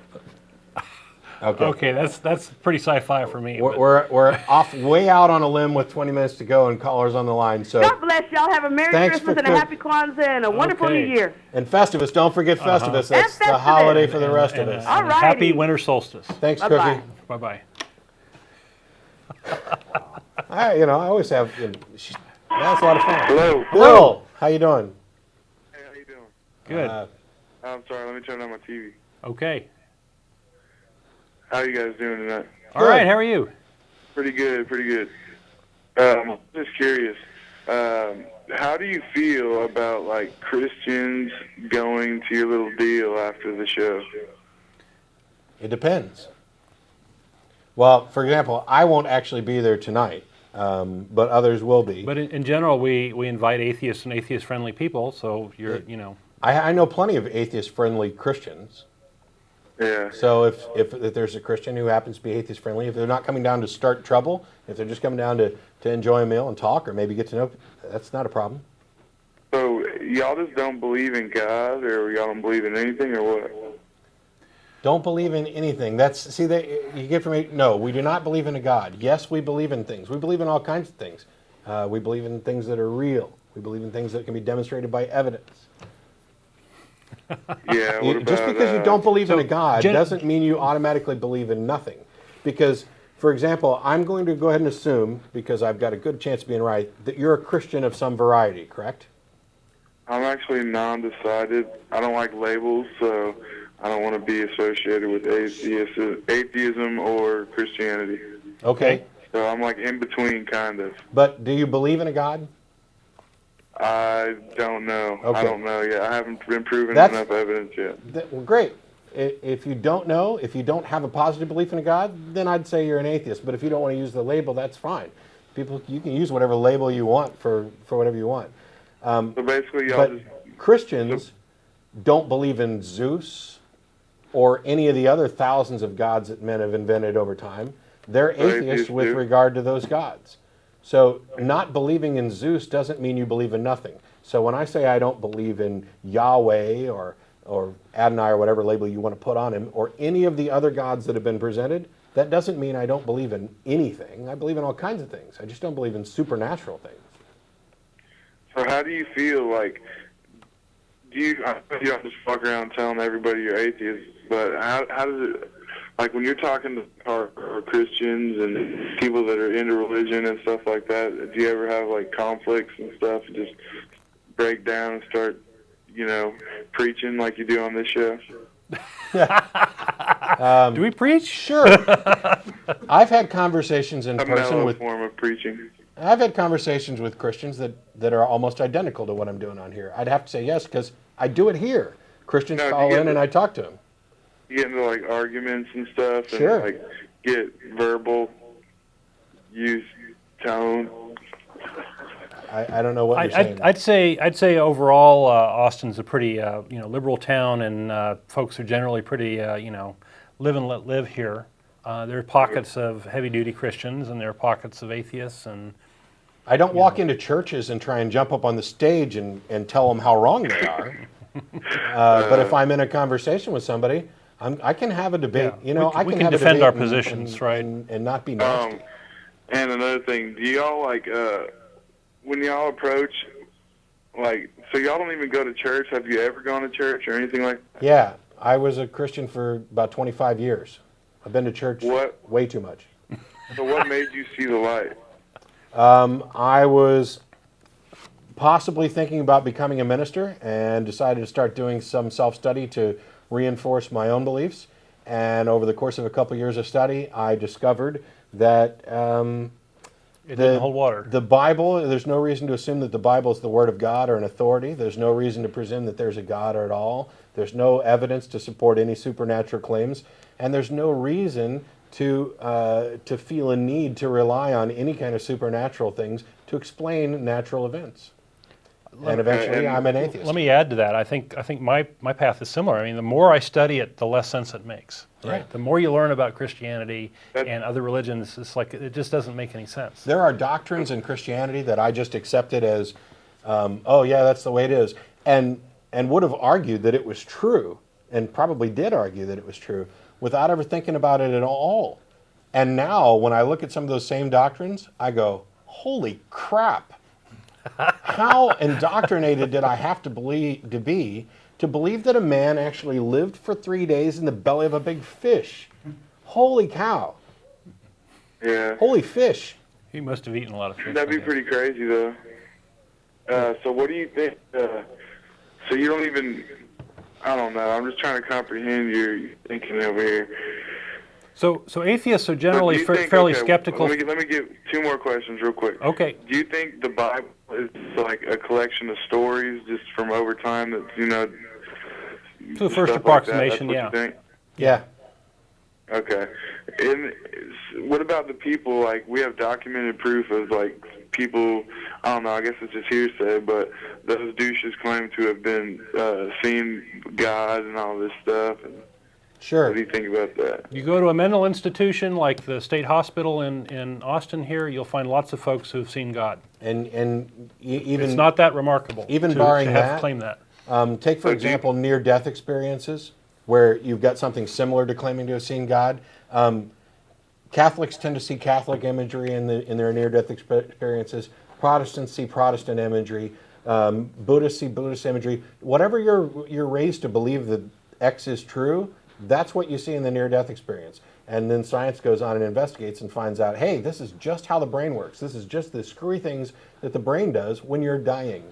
Okay, that's pretty sci-fi for me. but- We're off way out on a limb with 20 minutes to go and callers on the line. So God bless y'all. Have a Merry Thanks Christmas for and a cook- Happy Kwanzaa and a wonderful Okay. New Year. and Festivus, don't forget Festivus. That's And the Festivus. holiday for the rest of and, us. All and happy righty. winter solstice. Thanks, Bye-bye. Cookie. Bye-bye. I always have. That's a lot of fun. Hello. Bill, how you doing? Hey, how you doing? Good. I'm sorry, let me turn on my TV. Okay. How you guys doing tonight? All right, how are you? Pretty good, pretty good. Just curious, how do you feel about, like, Christians going to your little deal after the show? It depends. Well, for example, I won't actually be there tonight, but others will be. But in general, we invite atheists and atheist-friendly people, so I know plenty of atheist-friendly Christians. Yeah. So if there's a Christian who happens to be atheist-friendly, if they're not coming down to start trouble, if they're just coming down to enjoy a meal and talk or maybe get to know, that's not a problem. So, y'all just don't believe in God, or y'all don't believe in anything, or what? Don't believe in anything. You get from me. No, we do not believe in a God. Yes, we believe in things. We believe in all kinds of things. We believe in things that are real. We believe in things that can be demonstrated by evidence. Yeah, what about... Just because you don't believe in a God Jen- doesn't mean you automatically believe in nothing. Because, for example, I'm going to go ahead and assume, because I've got a good chance of being right, that you're a Christian of some variety, correct? I'm actually non-decided. I don't like labels, so I don't want to be associated with atheism or Christianity. Okay. So I'm like in between, kind of. But do you believe in a God? I don't know. Okay. I don't know yet. I haven't been proven That's- enough evidence yet. Well, great. If you don't know, if you don't have a positive belief in a God, then I'd say you're an atheist. But if you don't want to use the label, that's fine. You can use whatever label you want for whatever you want. So basically, y'all But just... Christians don't believe in Zeus or any of the other thousands of gods that men have invented over time. They're atheists atheists with do. regard to those gods. So not believing in Zeus doesn't mean you believe in nothing. So when I say I don't believe in Yahweh or Adonai or whatever label you want to put on him or any of the other gods that have been presented, that doesn't mean I don't believe in anything. I believe in all kinds of things. I just don't believe in supernatural things. So how do you feel like... you don't just walk around telling everybody you're atheist, but how does it... Like, when you're talking to hardcore Christians and people that are into religion and stuff like that, do you ever have, like, conflicts and stuff and just break down and start preaching like you do on this show? Do we preach? Sure. I've had conversations in A person mellow with. form of preaching. I've had conversations with Christians that are almost identical to what I'm doing on here. I'd have to say yes because I do it here. Christians Now, do call you in get and I talk to them. You get into like arguments and stuff, Sure. and like get verbal, use tone. I don't know what you're saying. I'd say overall, Austin's a pretty liberal town, and folks are generally pretty live and let live here. There are pockets of heavy-duty Christians, and there are pockets of atheists, and I don't walk into churches and try and jump up on the stage and tell them how wrong they are. But if I'm in a conversation with somebody, I can have a debate. we can defend our positions, right? And not be nasty. And another thing, do y'all when y'all approach, so y'all don't even go to church? Have you ever gone to church or anything like that? Yeah, I was a Christian for about 25 years. I've been to church way too much. So what made you see the light? I was possibly thinking about becoming a minister and decided to start doing some self-study to reinforce my own beliefs. And over the course of a couple years of study, I discovered that It didn't hold water. the Bible, there's no reason to assume that the Bible is the Word of God or an authority. There's no reason to presume that there's a God or at all. There's no evidence to support any supernatural claims. And there's no reason to feel a need to rely on any kind of supernatural things to explain natural events. And eventually, I'm an atheist. Let me add to that. I think my path is similar. I mean, the more I study it, the less sense it makes. Right. The more you learn about Christianity and other religions, it's like it just doesn't make any sense. There are doctrines in Christianity that I just accepted as, oh yeah, that's the way it is, and would have argued that it was true, and probably did argue that it was true, without ever thinking about it at all. And now, when I look at some of those same doctrines, I go, holy crap. How indoctrinated did I have to be to believe that a man actually lived for 3 days in the belly of a big fish? Holy cow. Yeah. Holy fish. He must have eaten a lot of fish. That'd be pretty crazy, though. So what do you think? So you don't even, I don't know, I'm just trying to comprehend your thinking over here. So atheists are generally So do you think- fairly okay, skeptical. Let me get two more questions real quick. Okay. Do you think the Bible is like a collection of stories just from over time that, To the first stuff like that? approximation, That's yeah. what you think? Yeah. Okay. And what about the people, like, we have documented proof of, like, people, I don't know, I guess it's just hearsay, but those douches claim to have been seeing God and all this stuff. And Sure. what do you think about that? You go to a mental institution like the state hospital in Austin here, you'll find lots of folks who've seen God. And even It's not that remarkable even to barring have that, claim that. Take, for example, near-death experiences, where you've got something similar to claiming to have seen God. Catholics tend to see Catholic imagery in their near-death experiences. Protestants see Protestant imagery. Buddhists see Buddhist imagery. Whatever you're raised to believe that X is true, that's what you see in the near-death experience. And then science goes on and investigates and finds out, hey, this is just how the brain works. This is just the screwy things that the brain does when you're dying.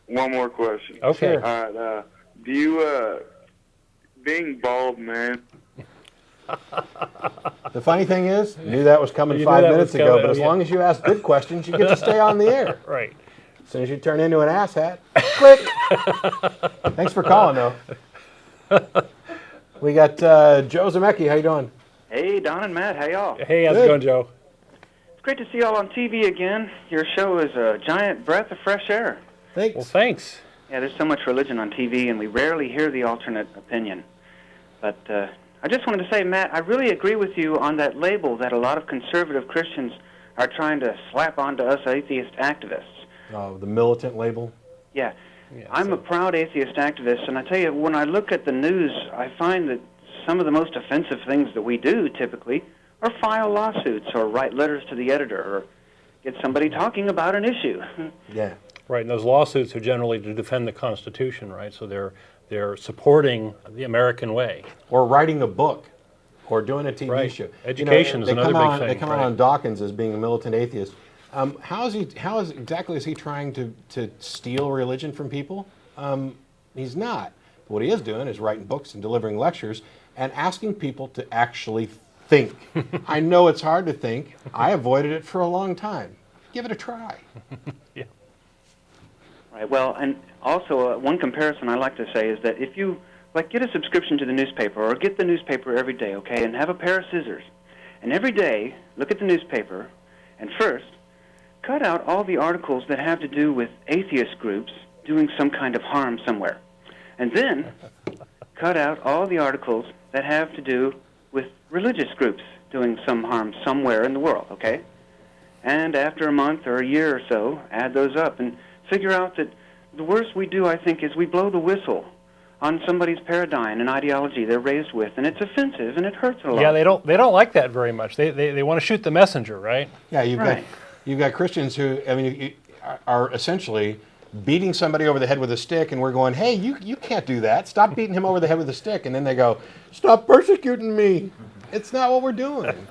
One more question. Okay. Sure. All right. Do you, being bald, man, The funny thing is, I knew that was coming You knew 5 that minutes was ago, coming, but as yeah. long as you ask good questions, you get to stay on the air. Right. As soon as you turn into an asshat, click. Thanks for calling, though. We got Joe Zamecki. How you doing? Hey, Don and Matt, how y'all? Hey, how's it Good. going, Joe? It's great to see y'all on TV again. Your show is a giant breath of fresh air. Thanks. Well, thanks. Yeah, there's so much religion on TV, and we rarely hear the alternate opinion. But I just wanted to say, Matt, I really agree with you on that label that a lot of conservative Christians are trying to slap onto us atheist activists. Oh, the militant label. Yeah. I'm a proud atheist activist, and I tell you, when I look at the news, I find that some of the most offensive things that we do, typically, are file lawsuits or write letters to the editor or get somebody talking about an issue. Yeah. Right, and those lawsuits are generally to defend the Constitution, right? So they're supporting the American way. Or writing a book, or doing a TV Right. show. Education is they another come big on, thing, They come right. out on Dawkins as being a militant atheist. How exactly is he trying to steal religion from people? He's not. But what he is doing is writing books and delivering lectures and asking people to actually think. I know it's hard to think. I avoided it for a long time. Give it a try. Yeah. Right. Well, and also one comparison I like to say is that if you get a subscription to the newspaper or get the newspaper every day, okay, and have a pair of scissors, and every day look at the newspaper, and first cut out all the articles that have to do with atheist groups doing some kind of harm somewhere, and then cut out all the articles that have to do with religious groups doing some harm somewhere in the world, okay? And after a month or a year or so, add those up and figure out that the worst we do, I think, is we blow the whistle on somebody's paradigm and ideology they're raised with, and it's offensive and it hurts a lot. Yeah, they don't like that very much. They want to shoot the messenger, right? Yeah, Right. you've got Christians who, I mean, are essentially beating somebody over the head with a stick, and we're going, hey, you can't do that. Stop beating him over the head with a stick. And then they go, stop persecuting me. It's not what we're doing.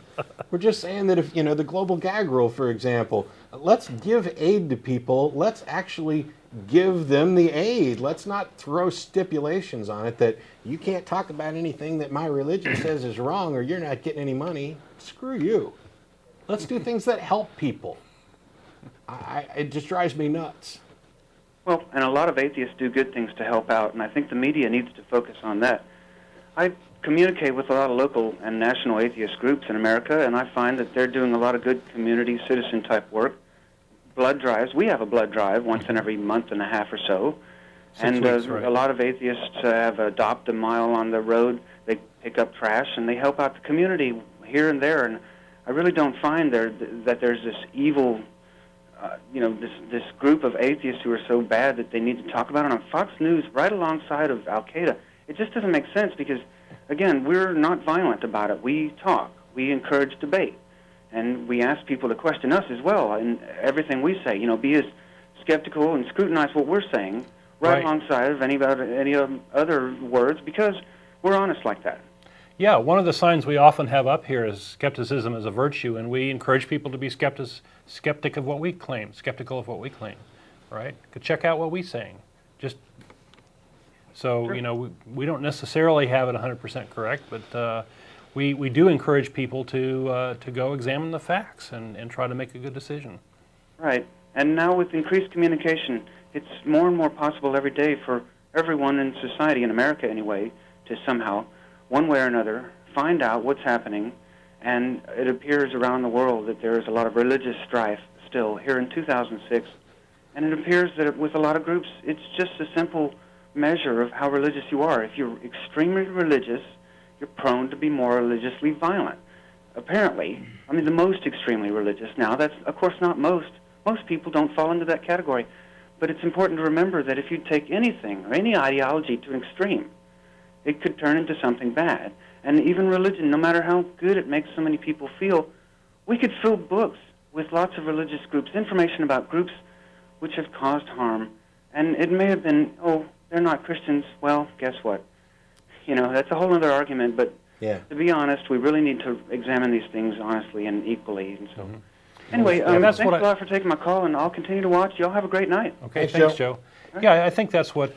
We're just saying that if, the global gag rule, for example, let's give aid to people. Let's actually give them the aid. Let's not throw stipulations on it that you can't talk about anything that my religion says is wrong or you're not getting any money. Screw you. Let's do things that help people. It just drives me nuts. Well, and a lot of atheists do good things to help out, and I think the media needs to focus on that. I communicate with a lot of local and national atheist groups in America, and I find that they're doing a lot of good community citizen type work. Blood drives. We have a blood drive once in every month and a half or so. 6 weeks, right. A lot of atheists have Adopt a Mile on the road. They pick up trash, and they help out the community here and there. And I really don't find that there's this evil, this group of atheists who are so bad that they need to talk about it on Fox News right alongside of Al-Qaeda. It just doesn't make sense because, again, we're not violent about it. We talk. We encourage debate. And we ask people to question us as well in everything we say. Be as skeptical and scrutinize what we're saying right alongside of any other words because we're honest like that. Yeah, one of the signs we often have up here is skepticism as a virtue, and we encourage people to be skeptic of what we claim, skeptical of what we claim, right? Check out what we're saying. So, we don't necessarily have it 100% correct, but we do encourage people to go examine the facts and try to make a good decision. Right. And now with increased communication, it's more and more possible every day for everyone in society, in America anyway, to somehow, one way or another, find out what's happening. And it appears around the world that there is a lot of religious strife still here in 2006. And it appears that with a lot of groups, it's just a simple measure of how religious you are. If you're extremely religious, you're prone to be more religiously violent. Apparently, the most extremely religious. Now, that's, of course, not most. Most people don't fall into that category. But it's important to remember that if you take anything or any ideology to an extreme, it could turn into something bad. And even religion, no matter how good it makes so many people feel, we could fill books with lots of religious groups, information about groups which have caused harm. And it may have been, they're not Christians. Well, guess what? That's a whole other argument, but to be honest, we really need to examine these things honestly and equally. And so, anyway, thanks a lot for taking my call, and I'll continue to watch. Y'all have a great night. Okay, thanks, Joe. Yeah, I think that's what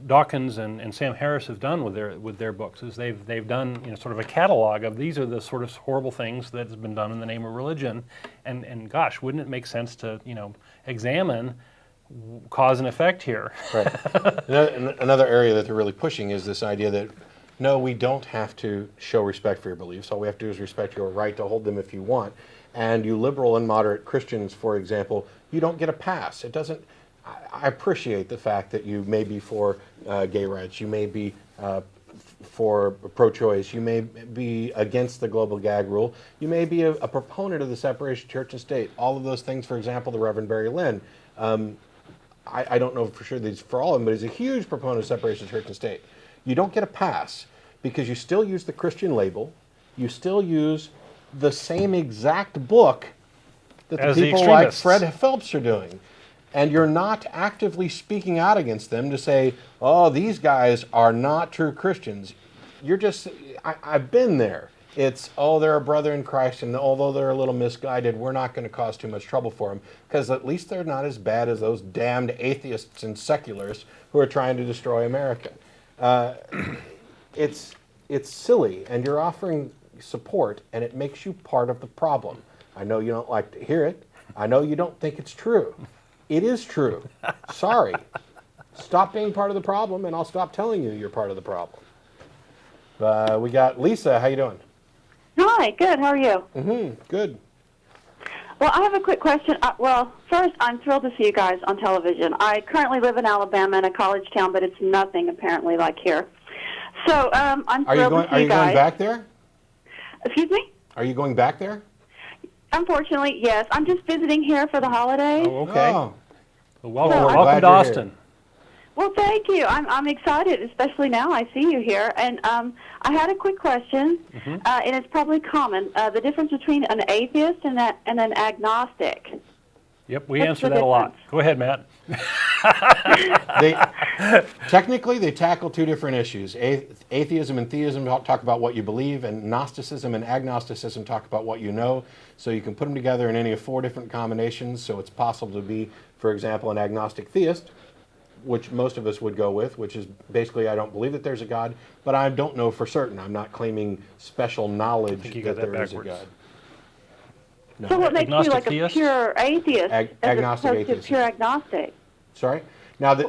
Dawkins and Sam Harris have done with their books. Is they've done sort of a catalog of these are the sort of horrible things that has been done in the name of religion, and gosh, wouldn't it make sense to examine cause and effect here? Right. Another area that they're really pushing is this idea that no, we don't have to show respect for your beliefs. All we have to do is respect your right to hold them if you want. And you liberal and moderate Christians, for example, you don't get a pass. It doesn't. I appreciate the fact that you may be for gay rights, you may be for pro-choice, you may be against the global gag rule, you may be a proponent of the separation of church and state. All of those things, for example, the Reverend Barry Lynn, I don't know for sure that he's for all of them, but he's a huge proponent of separation of church and state. You don't get a pass because you still use the Christian label, you still use the same exact book that the people like Fred Phelps are doing. And you're not actively speaking out against them to say, oh, these guys are not true Christians. You're just, I've been there. It's, oh, they're a brother in Christ, and although they're a little misguided, we're not going to cause too much trouble for them, because at least they're not as bad as those damned atheists and secularists who are trying to destroy America. It's silly, and you're offering support, and it makes you part of the problem. I know you don't like to hear it. I know you don't think it's true. It is true. Sorry. Stop being part of the problem, and I'll stop telling you you're part of the problem. We got Lisa. How you doing? Hi, good. How are you? Good. Well, I have a quick question. Well, first, I'm thrilled to see you guys on television. I currently live in Alabama in a college town, but it's nothing apparently like here. So I'm thrilled to see you guys. Are you going back there? Excuse me? Are you going back there? Unfortunately, yes. I'm just visiting here for the holidays. Oh, okay. Oh. Well, So I'm welcome to glad you're Austin. Well, thank you. I'm excited, especially now I see you here. And I had a quick question, and it's probably common. The difference between an atheist and an agnostic. Yep, we What's answer the that a lot. difference? Go ahead, Matt. Technically, they tackle two different issues. Atheism and theism talk about what you believe, and Gnosticism and agnosticism talk about what you know. So you can put them together in any of 4 different combinations. So it's possible to be, for example, an agnostic theist, which most of us would go with, which is basically I don't believe that there's a God, but I don't know for certain. I'm not claiming special knowledge you that got that there is a backwards. God. No. So what makes you Agnostic like theist? a pure atheist as agnostic opposed to atheist. pure agnostic? Sorry? Now,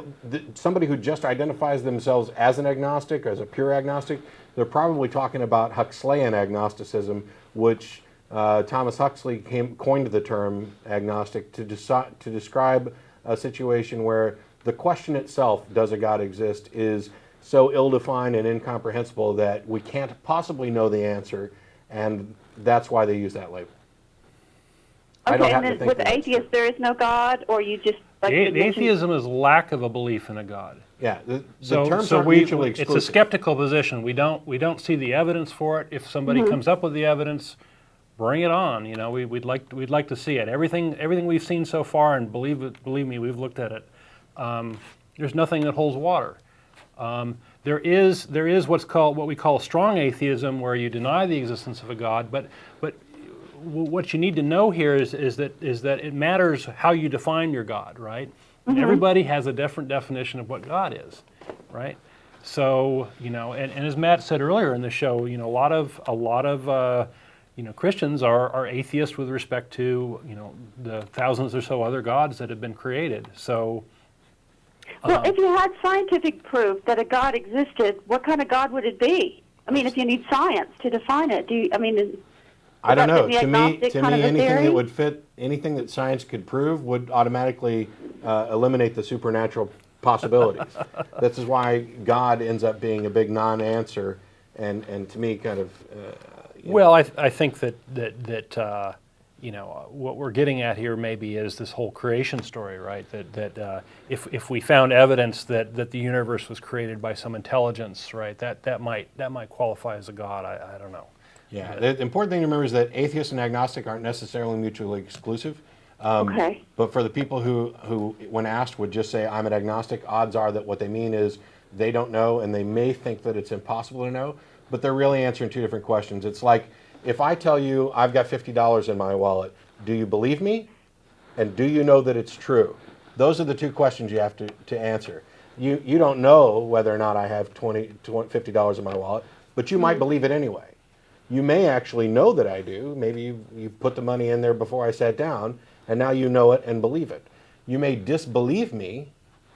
somebody who just identifies themselves as an agnostic, as a pure agnostic, they're probably talking about Huxleyan agnosticism, which Thomas Huxley coined the term agnostic to describe a situation where the question itself, does a God exist, is so ill-defined and incomprehensible that we can't possibly know the answer, and that's why they use that label. I don't Okay, happen and to then think with that that's atheists, true. there is no God, or you just like you mentioned- Atheism is lack of a belief in a God. Yeah, the So, terms so aren't we, mutually it's exclusive. a skeptical position. We don't see the evidence for it. If somebody comes up with the evidence, bring it on. You know, we'd like to see it. Everything we've seen so far, and believe me, we've looked at it. There's nothing that holds water. There is what we call strong atheism, where you deny the existence of a God. But what you need to know here is that it matters how you define your God, right? Everybody has a different definition of what God is, right? So and as Matt said earlier in the show, a lot of Christians are atheists with respect to the thousands or so other gods that have been created. So. Well, if you had scientific proof that a God existed, what kind of God would it be? I mean, if you need science to define it, I don't know. To me, anything that would fit, anything that science could prove would automatically eliminate the supernatural possibilities. This is why God ends up being a big non-answer, and to me, kind of. Well, I think that what we're getting at here maybe is this whole creation story, right? That if we found evidence that the universe was created by some intelligence, right, that might qualify as a God. I don't know. Yeah, the important thing to remember is that atheist and agnostic aren't necessarily mutually exclusive. Okay. But for the people who, when asked, would just say, I'm an agnostic, odds are that what they mean is they don't know, and they may think that it's impossible to know, but they're really answering 2 different questions. It's like, if I tell you I've got $50 in my wallet, do you believe me? And do you know that it's true? Those are the 2 questions you have to answer. You don't know whether or not I have $50 in my wallet, but you might believe it anyway. You may actually know that I do. Maybe you put the money in there before I sat down, and now you know it and believe it. You may disbelieve me,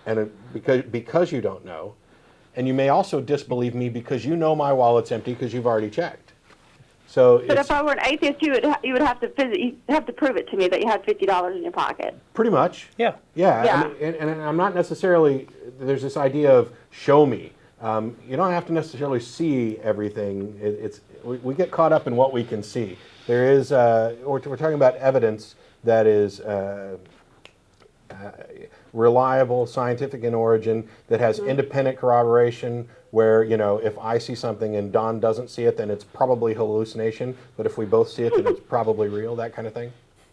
and because you don't know, and you may also disbelieve me because you know my wallet's empty because you've already checked. So, but if I were an atheist, you would have to prove it to me that you had $50 in your pocket. Pretty much. Yeah. Yeah. And I'm not necessarily. There's this idea of show me. You don't have to necessarily see everything. We get caught up in what we can see. There is, we're talking about evidence that is reliable, scientific in origin, that has independent corroboration, where, if I see something and Don doesn't see it, then it's probably hallucination, but if we both see it, then it's probably real, that kind of thing.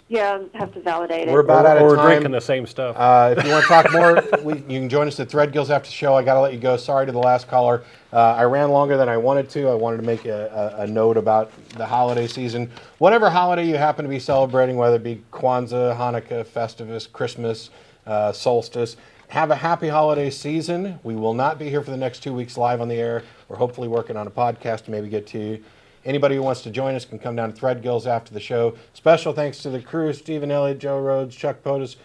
Yeah, have to validate it. We're about out of Or time. we're drinking the same stuff. If you want to talk more, you can join us at Threadgills after the show. I got to let you go. Sorry to the last caller. I ran longer than I wanted to. I wanted to make a note about the holiday season. Whatever holiday you happen to be celebrating, whether it be Kwanzaa, Hanukkah, Festivus, Christmas, solstice, have a happy holiday season. We will not be here for the next 2 weeks live on the air. We're hopefully working on a podcast to maybe get to you. Anybody who wants to join us can come down to Threadgills after the show. Special thanks to the crew, Stephen Elliott, Joe Rhodes, Chuck Potus,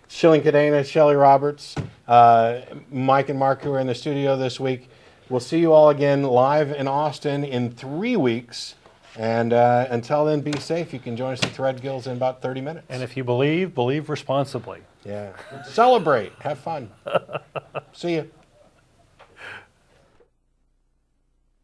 Shilling Cadena, Shelley Roberts, Mike and Mark who are in the studio this week. We'll see you all again live in Austin in 3 weeks. And until then, be safe. You can join us at Threadgills in about 30 minutes. And if you believe responsibly. Yeah. Celebrate. Have fun. See you.